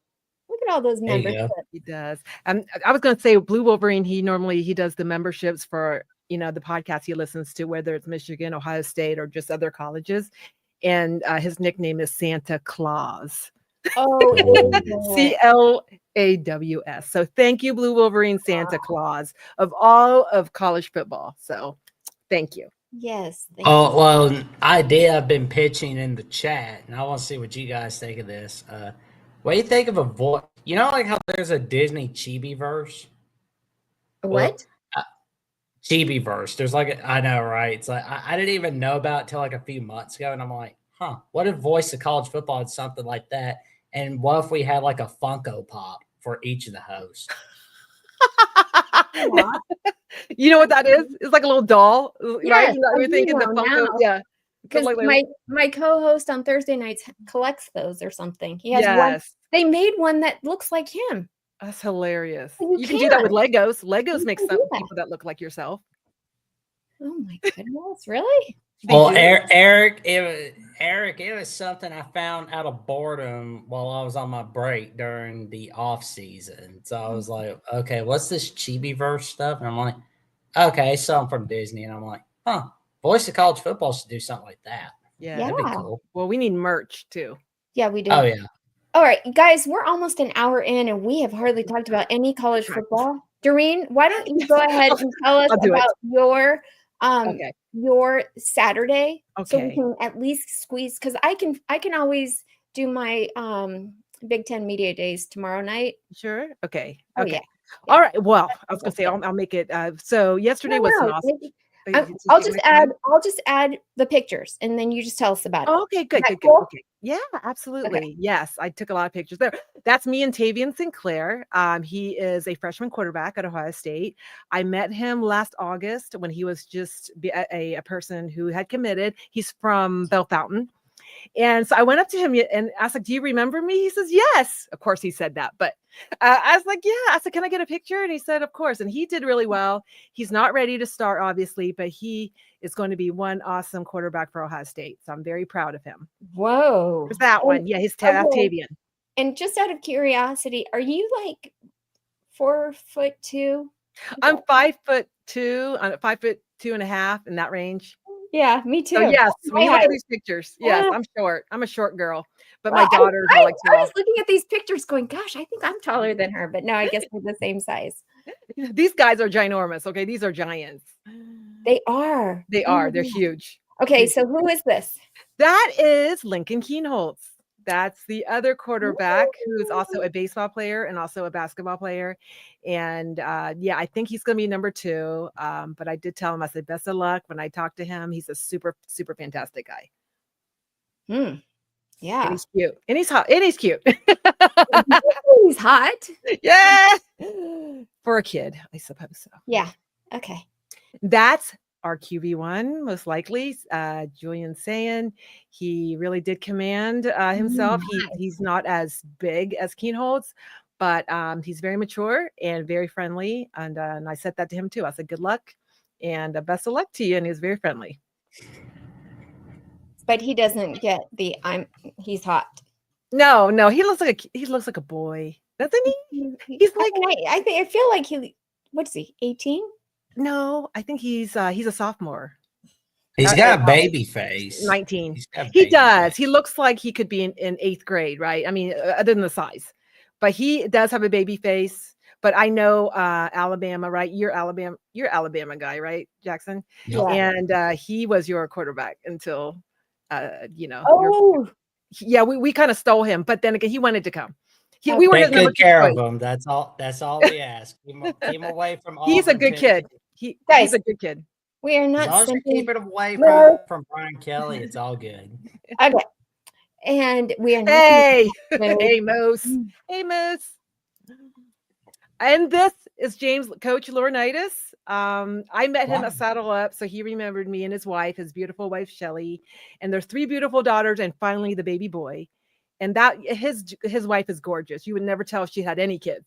Look at all those There you go. memberships. He does. I was going to say Blue Wolverine. He does the memberships for the podcast he listens to, whether it's Michigan, Ohio State, or just other colleges. And his nickname is Santa Claus. Oh, CLAWS. So thank you, Blue Wolverine, Santa Claus of all of college football. So thank you. yes. Thank Oh, well, idea I've been pitching in the chat, and I want to see what you guys think of this. What do you think of a voice? You know, like how there's a Disney Chibi verse? you. What? Chibi verse. There's I know, right? It's like, I didn't even know about it till like a few months ago, and I'm like, what if Voice of College Football had something like that? And what if we had like a Funko Pop for each of the hosts? You know what that is? It's like a little doll, Yes, right? You're thinking the know Funko, now. yeah. Because Like- my co-host on Thursday nights collects those or something. He has one. Yes, They made one that looks like him. that's hilarious. You You can do that with can. Legos. Legos You make can some do that. people that look like yourself. Oh my goodness, really? They Well, do. Eric, it was something I found out of boredom while I was on my break during the off season. So I was like, okay, what's this Chibi verse stuff? And I'm like, okay, something from Disney. And I'm like, Voice of College Football should do something like that. Yeah. Yeah. That'd be cool. Well, we need merch too. Yeah, we do. Oh yeah. All right, guys, we're almost an hour in and we have hardly talked about any college football. Dorene, why don't you go ahead and tell us I'll do it. about your Okay. your Saturday so we Okay. can at least squeeze because I can always do my Big Ten Media Days tomorrow night. Sure. Okay. Oh, Okay. yeah. All right. Well, I was gonna say I'll make it. So yesterday was an awesome. I'll just add the pictures and then you just tell us about it. Oh, okay, good, Is that good, good. cool? Okay. Yeah, absolutely. Yes, I took a lot of pictures there. That's me and Tavian Sinclair. He is a freshman quarterback at Ohio State. I met him last August when he was just a person who had committed. He's from Bell Fountain. And so I went up to him and I was like, do you remember me? He says, yes. Of course he said that, but I was like, yeah. I said, can I get a picture? And he said, of course. And he did really well. He's not ready to start, obviously, but he is going to be one awesome quarterback for Ohio State. So I'm very proud of him. Whoa. There's that one. Yeah, he's Octavian. And just out of curiosity, are you like 4'2"? I'm 5'2". I'm 5'2.5" in that range. Yeah, me too. So yes, when you look height. at these pictures, yes, I'm short. I'm a short girl, but Well, my daughters are like I was looking at these pictures going, gosh, I think I'm taller than her, but no, I guess we're the same size. These guys are ginormous. Okay, these are giants. They are. They are. They're huge. Okay, so who is this? That is Lincoln Keenholz. That's the other quarterback who is also a baseball player and also a basketball player. And yeah, I think he's going to be number 2. But I did tell him, I said, best of luck. When I talked to him, he's a super, super fantastic guy. Yeah. And he's cute. And he's hot. And he's cute. He's hot. Yeah. For a kid, I suppose so. Yeah. Okay. That's our QB1, most likely. Julian Sayin, he really did command himself. He's not as big as Keenholz, but he's very mature and very friendly. And I said that to him too. I said, good luck and best of luck to you. And he was very friendly. But he doesn't get the he's hot. No, he looks like a boy, doesn't he? He's like I feel like what is he, 18? No, I think he's a sophomore. He's got a baby face. 19. He does. He looks like he could be in 8th grade, right? I mean, other than the size, but he does have a baby face. But I know Alabama, right? You're Alabama guy, right, Jackson? Yeah. And he was your quarterback until, Oh, yeah, we kind of stole him, but then again, he wanted to come. We were take good care of him. That's all we ask. Keep him away from all. He's a good kid. He's a good kid. We are not. As long as you keep it away from Brian Kelly, it's all good. Okay. And we are not. Hey, Moose. Hey, Moose. And this is Coach Laurinaitis. I met him at Saddle Up, so he remembered me and his wife, his beautiful wife Shelly, and their 3 beautiful daughters, and finally the baby boy. And that his wife is gorgeous. You would never tell if she had any kids.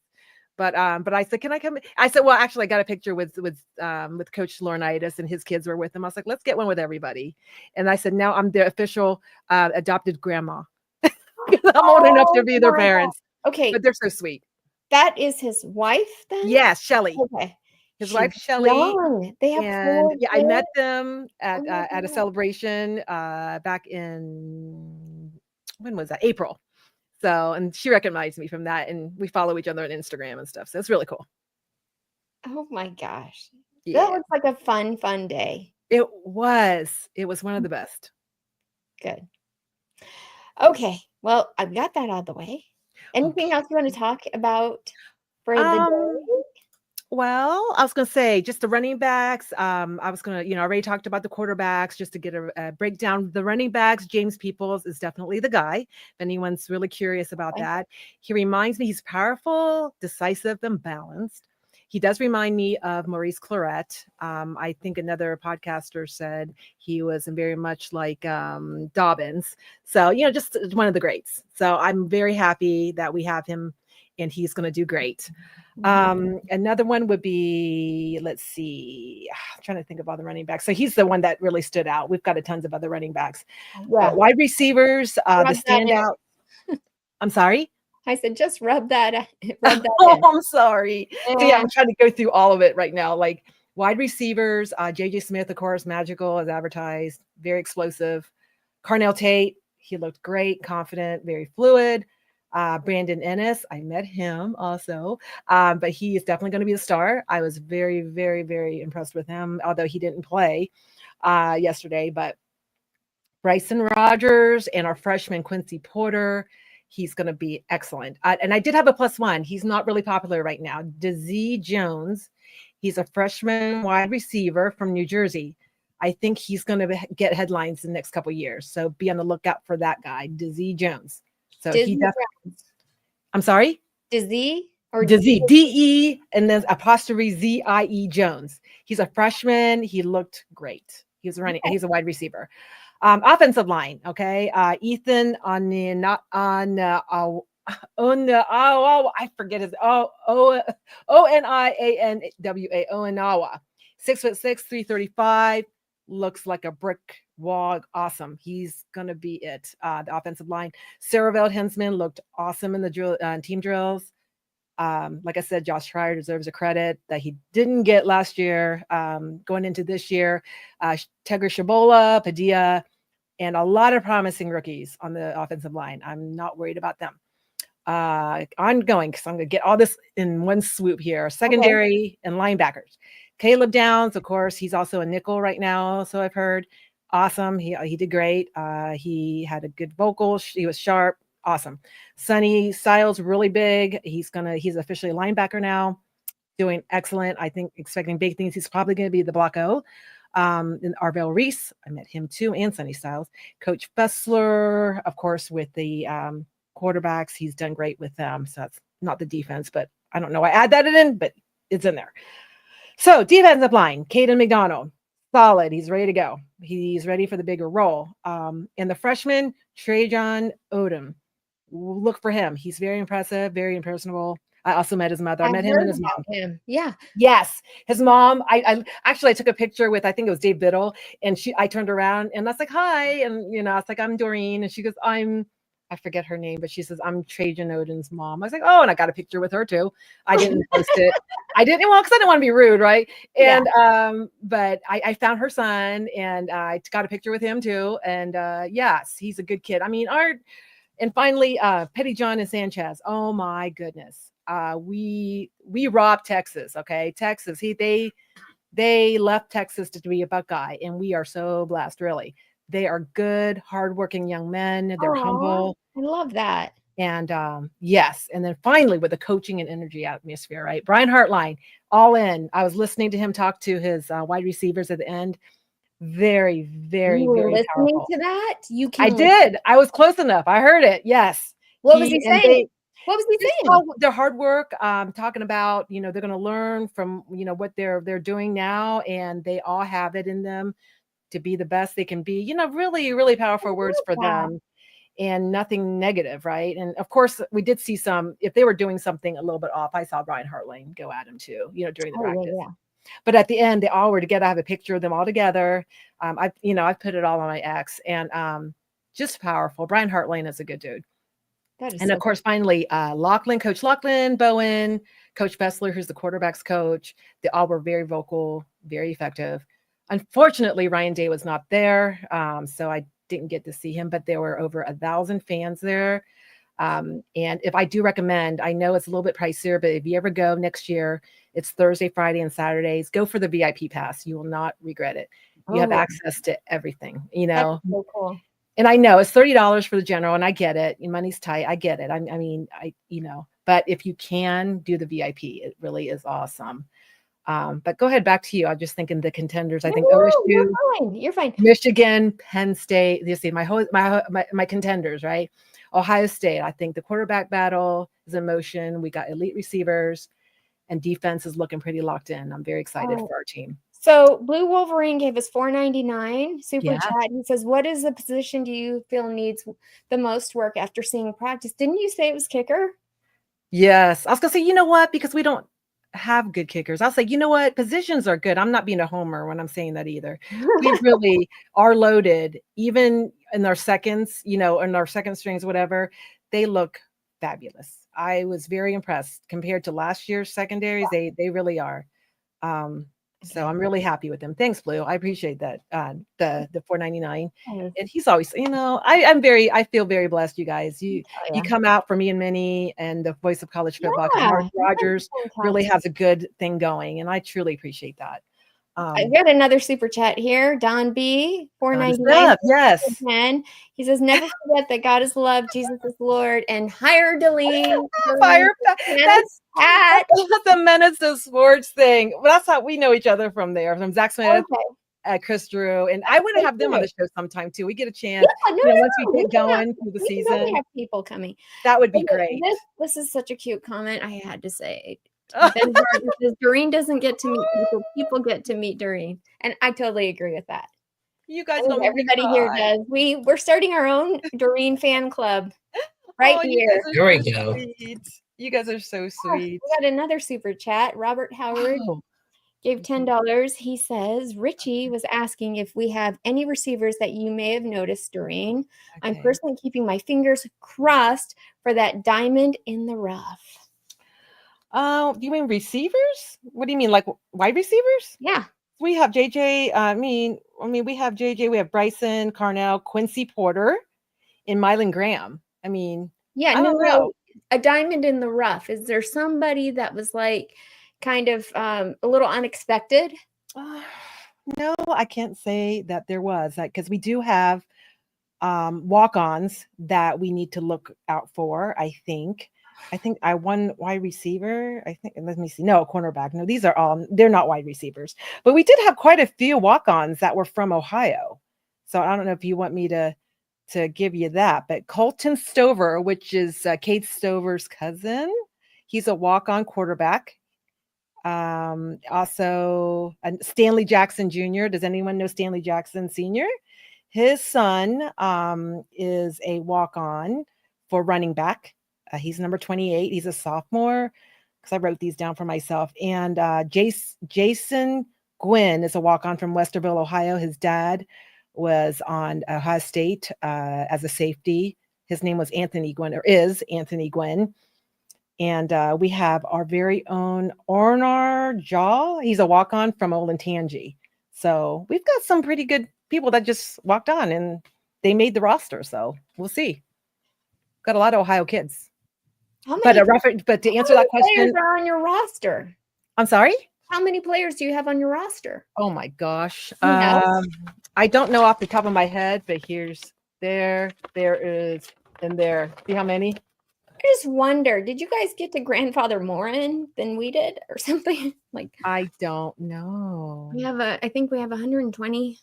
But I said, can I come? I said, well, actually, I got a picture with Coach Laurinaitis, and his kids were with him. I was like, let's get one with everybody. And I said, now I'm the official adopted grandma. I'm old enough to be their parents. Okay, but they're so sweet. That is his wife, then? Yes, Shelly. Okay. His wife Shelly. Young. They have 4 I met them at a celebration back in, when was that? April. So, and she recognized me from that, and we follow each other on Instagram and stuff. So it's really cool. Oh my gosh. Yeah. That looks like a fun day. It was one of the best. Good. Okay. Well, I've got that out of the way. Anything else you want to talk about for the day? Well, I was going to say just the running backs. I was going to, I already talked about the quarterbacks just to get a breakdown. The running backs, James Peoples is definitely the guy. If anyone's really curious about that, he reminds me he's powerful, decisive, and balanced. He does remind me of Maurice Claret. I think another podcaster said he was very much like Dobbins. So, just one of the greats. So I'm very happy that we have him, and he's going to do great. Another one would be, let's see, I'm trying to think of all the running backs. So he's the one that really stood out. We've got tons of other running backs. Wide receivers, the standout. I'm sorry? I said, just rub that in. I'm sorry. Yeah. So I'm trying to go through all of it right now. Like wide receivers, JJ Smith, of course, magical as advertised, very explosive. Carnell Tate, he looked great, confident, very fluid. Brandon Ennis, I met him also, but he is definitely going to be the star. I was very, very, very impressed with him, although he didn't play yesterday. But Bryson Rogers and our freshman Quincy Porter, he's going to be excellent. And I did have a +1. He's not really popular right now. Dazee Jones, he's a freshman wide receiver from New Jersey. I think he's going to get headlines in the next couple of years. So be on the lookout for that guy, Dazee Jones. So he definitely. I'm sorry? Dazee or Dazee, D-E and then apostrophe Z-I-E Jones. He's a freshman. He looked great. He was running. He's a wide receiver. Offensive line, okay. Ethan on the I forget his Onianwa Onawa, 6'6", 335, looks like a brick wall. Awesome. He's gonna be it. The offensive line. Sarah Hensman looked awesome in the team drills. Like I said, Josh Schreier deserves a credit that he didn't get last year. Going into this year, Tegra Shabola, Padilla, and a lot of promising rookies on the offensive line. I'm not worried about them. Ongoing, because I'm going to get all this in one swoop here. Secondary and linebackers. Caleb Downs, of course, he's also a nickel right now, so I've heard. Awesome. He did great. He had a good vocal. He was sharp. Awesome. Sonny Styles, really big. He's officially a linebacker now. Doing excellent. I think expecting big things. He's probably going to be the block O. And Arvell Reese, I met him too, and Sonny Styles. Coach Fessler, of course, with the quarterbacks, he's done great with them. So that's not the defense, but I don't know. I add that in, but it's in there. So defensive line, Caden McDonald, solid. He's ready to go. He's ready for the bigger role. And the freshman, Trajan Odom, look for him. He's very impressive, very impersonable. I also met his mother. I met him and his mom. Yeah. Yes. His mom. I took a picture with, I think it was Dave Biddle, and I turned around and I was like, hi. And, I was like, I'm Dorene. And she goes, I forget her name, but she says, I'm Trajan Odin's mom. I was like, oh, and I got a picture with her too. I didn't post it. Because I didn't want to be rude. Right. And, but I found her son and I got a picture with him too. And, yes, he's a good kid. I mean, and finally, Petty John and Sanchez. Oh my goodness. We robbed Texas. Okay. Texas, they left Texas to be a Buckeye, and we are so blessed, really. They are good, hardworking young men. They're humble. I love that. And yes. And then finally, with the coaching and energy atmosphere, right? Brian Hartline, all in. I was listening to him talk to his wide receivers at the end. Very, very, you were very listening powerful. to that? I did. I was close enough. I heard it. Yes. What was he saying? What was he saying? Their hard work, talking about, they're going to learn from, what they're doing now, and they all have it in them to be the best they can be. Really, really powerful words for them, and nothing negative, right? And of course, we did see some, if they were doing something a little bit off, I saw Brian Hartline go at him too, during the practice. Yeah. But at the end, they all were together. I have a picture of them all together. I put it all on my X, and just powerful. Brian Hartline is a good dude. And of course, finally, Coach Lachlan, Bowen, Coach Fessler, who's the quarterback's coach. They all were very vocal, very effective. Unfortunately, Ryan Day was not there, so I didn't get to see him, but there were over 1,000 fans there. And if I do recommend, I know it's a little bit pricier, but if you ever go next year, it's Thursday, Friday, and Saturdays. Go for the VIP pass. You will not regret it. You have access to everything, That's so cool. And I know it's $30 for the general, and I get it. Your money's tight. I get it. But if you can do the VIP, it really is awesome. But go ahead, back to you. I'm just thinking the contenders. I think OSU, you're fine. Michigan, Penn State. You see my contenders, right? Ohio State. I think the quarterback battle is in motion. We got elite receivers, and defense is looking pretty locked in. I'm very excited for our team. So Blue Wolverine gave us $4.99 super chat. He says, what is the position do you feel needs the most work after seeing practice? Didn't you say it was kicker? Yes. I was going to say, you know what? Because we don't have good kickers. I'll say, you know what? Positions are good. I'm not being a homer when I'm saying that either. We really are loaded, even in our seconds, in our second strings, whatever. They look fabulous. I was very impressed compared to last year's secondaries. They really are. So I'm really happy with them. Thanks, Blue. I appreciate that. The $4.99. And he's always, I feel very blessed, you guys. You come out for me and Minnie and the voice of college football. Mark Rogers really has a good thing going, and I truly appreciate that. I got another super chat here. Don B, $4.99. Yes. He says, never forget that God is love, Jesus is Lord, and hire Dorene. That's the Menace of Sports thing. Well, that's how we know each other from there. From Zach Smith, Chris Drew, and I want to have them on the show sometime too. We get a chance once we get going through the season. Have people coming. That would be great. This is such a cute comment. I had to say. Ben says, Dorene doesn't get to meet people. People get to meet Dorene. And I totally agree with that. You guys I think don't make me everybody here cry. does. We're starting our own Dorene fan club right You here. guys There are we so go. sweet. You guys are so We sweet. got another super chat. Robert Howard Oh, gave $10. He says, Richie was asking if we have any receivers that you may have noticed, Doreen. I'm okay. personally keeping my fingers crossed for that diamond in the rough. Do you mean receivers? What do you mean, like wide receivers? Yeah. We have JJ. I mean, we have JJ. We have Bryson, Carnell, Quincy Porter, and Mylan Graham. I mean, Yeah, I don't know. a diamond in the rough. Is there somebody that was like kind of a little unexpected? No, I can't say that there was, because we do have walk-ons that we need to look out for. I think I won wide receiver. I think, let me see. No, cornerback. No, these are all, they're not wide receivers. But we did have quite a few walk-ons that were from Ohio. So I don't know if you want me to give you that. But Colton Stover, which is Kate Stover's cousin, he's a walk-on quarterback. Also Stanley Jackson Jr. Does anyone know Stanley Jackson Sr.? His son is a walk-on for running back. He's number 28. He's a sophomore, because I wrote these down for myself. And Jason Gwynn is a walk-on from Westerville, Ohio. His dad was on Ohio State as a safety. His name was Anthony Gwynn, or is Anthony Gwynn. And we have our very own Ornar Jaw. He's a walk-on from Olentangy. So we've got some pretty good people that just walked on and they made the roster. So we'll see. Got a lot of Ohio kids. But to answer that question, players are on your roster? I'm sorry? How many players do you have on your roster? Oh my gosh. Yes. I don't know off the top of my head, but there is, and there. See how many? I just wonder, did you guys get to grandfather more in than we did or something? Like, I don't know. I think we have 120.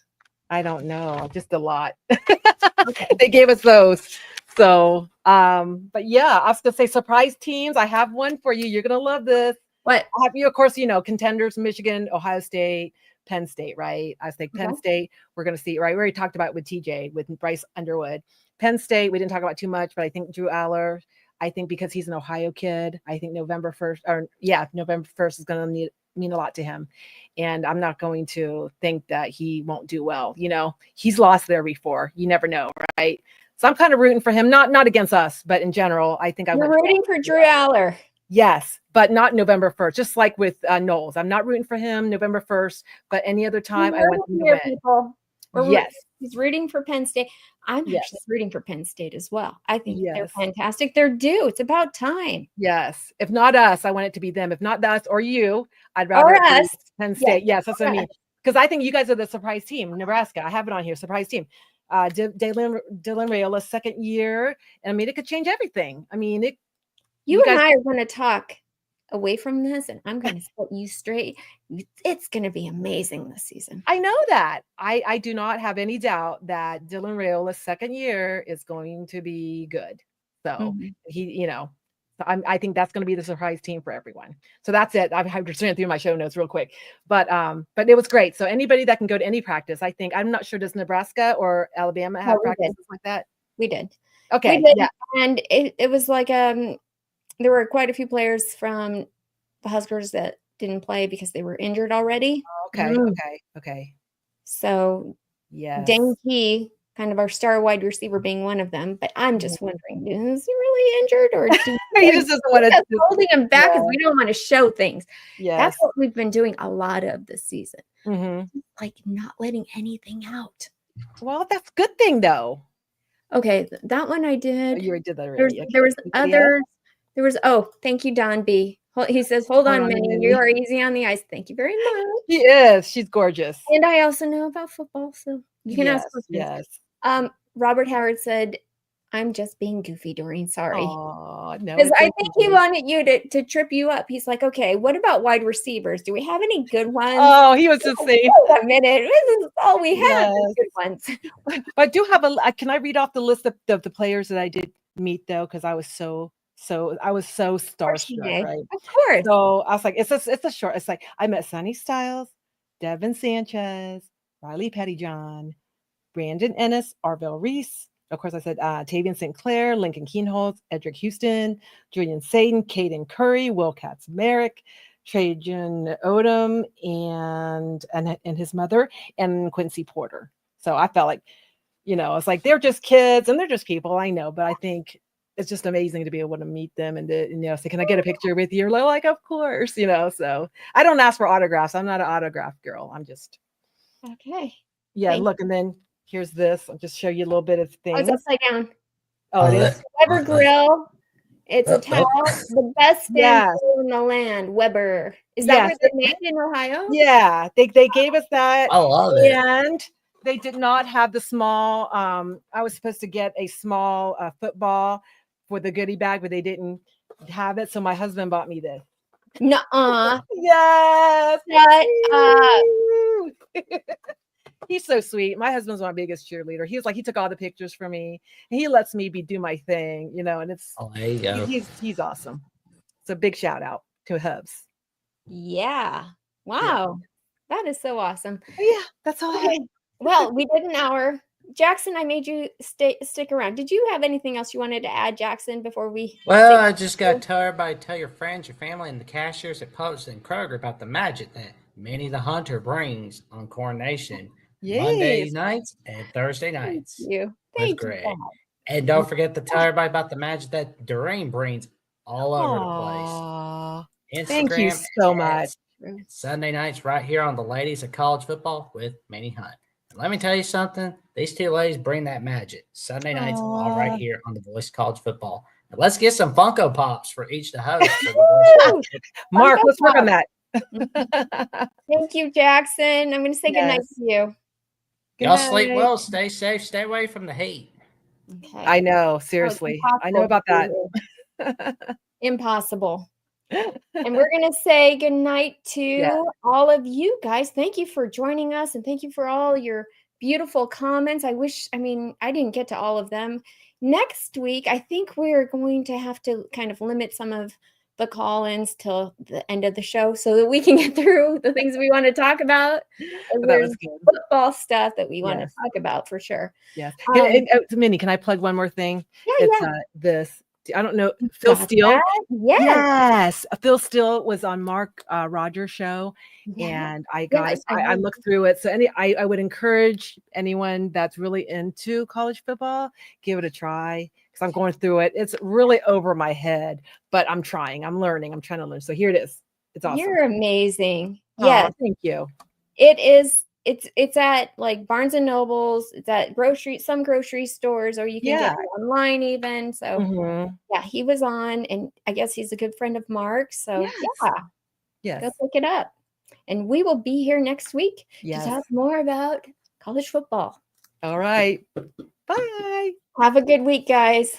I don't know, just a lot. Okay. They gave us those. So, but yeah, I was gonna say surprise teams. I have one for you. You're gonna love this. What? I have you, of course, contenders: Michigan, Ohio State, Penn State, right? I think Penn State. We're gonna see, right? We already talked about it with TJ, with Bryce Underwood. Penn State, we didn't talk about too much, but I think Drew Aller. I think because he's an Ohio kid, I think November 1st is going to mean a lot to him. And I'm not going to think that he won't do well. He's lost there before. You never know, right? So I'm kind of rooting for him, not against us, but in general, I think You're rooting for Drew Aller. Yes, but not November 1st, just like with Knowles. I'm not rooting for him November 1st, but any other time I want him to win. People. Yes. He's rooting for Penn State. I'm actually rooting for Penn State as well. I think they're fantastic. They're due. It's about time. Yes. If not us, I want it to be them. If not us or you, I'd rather us. Penn State. Yes, that's what I mean. Because I think you guys are the surprise team. Nebraska. I have it on here. Surprise team. Dylan Rayola's second year. And I mean, it could change everything. I mean, you and I are going to talk away from this, and I'm going to set you straight. It's going to be amazing this season. I know that. I do not have any doubt that Dylan Rayola's second year is going to be good. So I think that's going to be the surprise team for everyone. So that's it. I've just ran through my show notes real quick, but it was great. So anybody that can go to any practice, I think, I'm not sure, does Nebraska or Alabama have practices like that? We did. Okay. We did. Yeah. And it was like, there were quite a few players from the Huskers that didn't play because they were injured already. Okay. So yeah, Dane Key, kind of our star wide receiver, being one of them. But I'm just wondering, is he really injured, or he just doesn't want to holding him back because we don't want to show things? Yeah, that's what we've been doing a lot of this season, like not letting anything out. Well, that's a good thing, though. Okay, that one I did. Oh, you already did that already. There was others. There was, thank you, Don B. He says, hold on, Minnie. You are easy on the ice. Thank you very much. She is. She's gorgeous. And I also know about football, so you can ask questions. Yes. Robert Howard said, I'm just being goofy, Doreen. Sorry. Oh, no. Because I think he wanted you to trip you up. He's like, okay, what about wide receivers? Do we have any good ones? Oh, he was just saying. Wait a minute. This is all we have. Good ones. But I do have can I read off the list of the players that I did meet, though? Because I was so starstruck, right? Of course. So I was like, it's a short. It's like I met Sonny Styles, Devin Sanchez, Riley Pettyjohn, Brandon Ennis, Arvell Reese. Of course, I said Tavian St. Clair, Lincoln Keenholz, Edric Houston, Julian Saden, Caden Curry, Will Katz Merrick, Trajan Odom, and his mother, and Quincy Porter. So I felt like, it's like they're just kids and they're just people, I know, but I think it's just amazing to be able to meet them and say, can I get a picture with you? Like, of course, so I don't ask for autographs. I'm not an autograph girl. I'm just okay. Yeah, look, and then here's this. I'll just show you a little bit of things. Oh, it's upside down. Oh, it is? Weber Grill. It's a towel. The best fan in the land, Weber. Is that where they're made in Ohio? Yeah, they gave us that. I love it. And they did not have the small, I was supposed to get a small football for the goodie bag, but they didn't have it. So my husband bought me this. Nuh-uh. Yes. Shut up. He's so sweet. My husband's my biggest cheerleader. He was like, he took all the pictures for me and he lets me do my thing, and it's, there you go. He's awesome. So big shout out to Hubs. Yeah. Wow. Yeah. That is so awesome. Yeah. That's all I have. Well, we did an hour. Jackson, I made you stick around. Did you have anything else you wanted to add, Jackson, before we? Well, I just got to tell everybody, tell your friends, your family, and the cashiers at Publix and Kroger about the magic that Minnie the Hunter brings on Coronation. Monday nights and Thursday nights. Thank you. And don't forget to tell everybody about the magic that Dorene brings all over the place. Instagram, thank you so much. Sunday nights right here on the Ladies of College Football with Minnie Hunt. And let me tell you something. These two ladies bring that magic. Sunday nights, all right here on the Voice of College Football. And let's get some Funko Pops for each the host. Mark, let's work on that. Thank you, Jackson. I'm going to say goodnight to you. Y'all sleep well. Stay safe. Stay away from the heat. Okay. I know. Seriously. I know about that. Impossible. And we're going to say goodnight to all of you guys. Thank you for joining us. And thank you for all your beautiful comments. I didn't get to all of them. Next week, I think we're going to have to kind of limit some of the call-ins till the end of the show so that we can get through the things we want to talk about. And there's football stuff that we want to talk about for sure. Yes. Minnie, can I plug one more thing? It's this. I don't know. Phil Steele. Yes. Phil Steele was on Mark Rogers' show, and I looked through it. So I would encourage anyone that's really into college football, give it a try. Because I'm going through it. It's really over my head, but I'm trying. I'm learning. I'm trying to learn. So here it is. It's awesome. You're amazing. Yeah. Thank you. It is. It's at like Barnes and Nobles. It's at some grocery stores, or you can get it online even. So he was on, and I guess he's a good friend of Mark. So go pick it up, and we will be here next week to talk more about college football. All right. Bye. Have a good week, guys.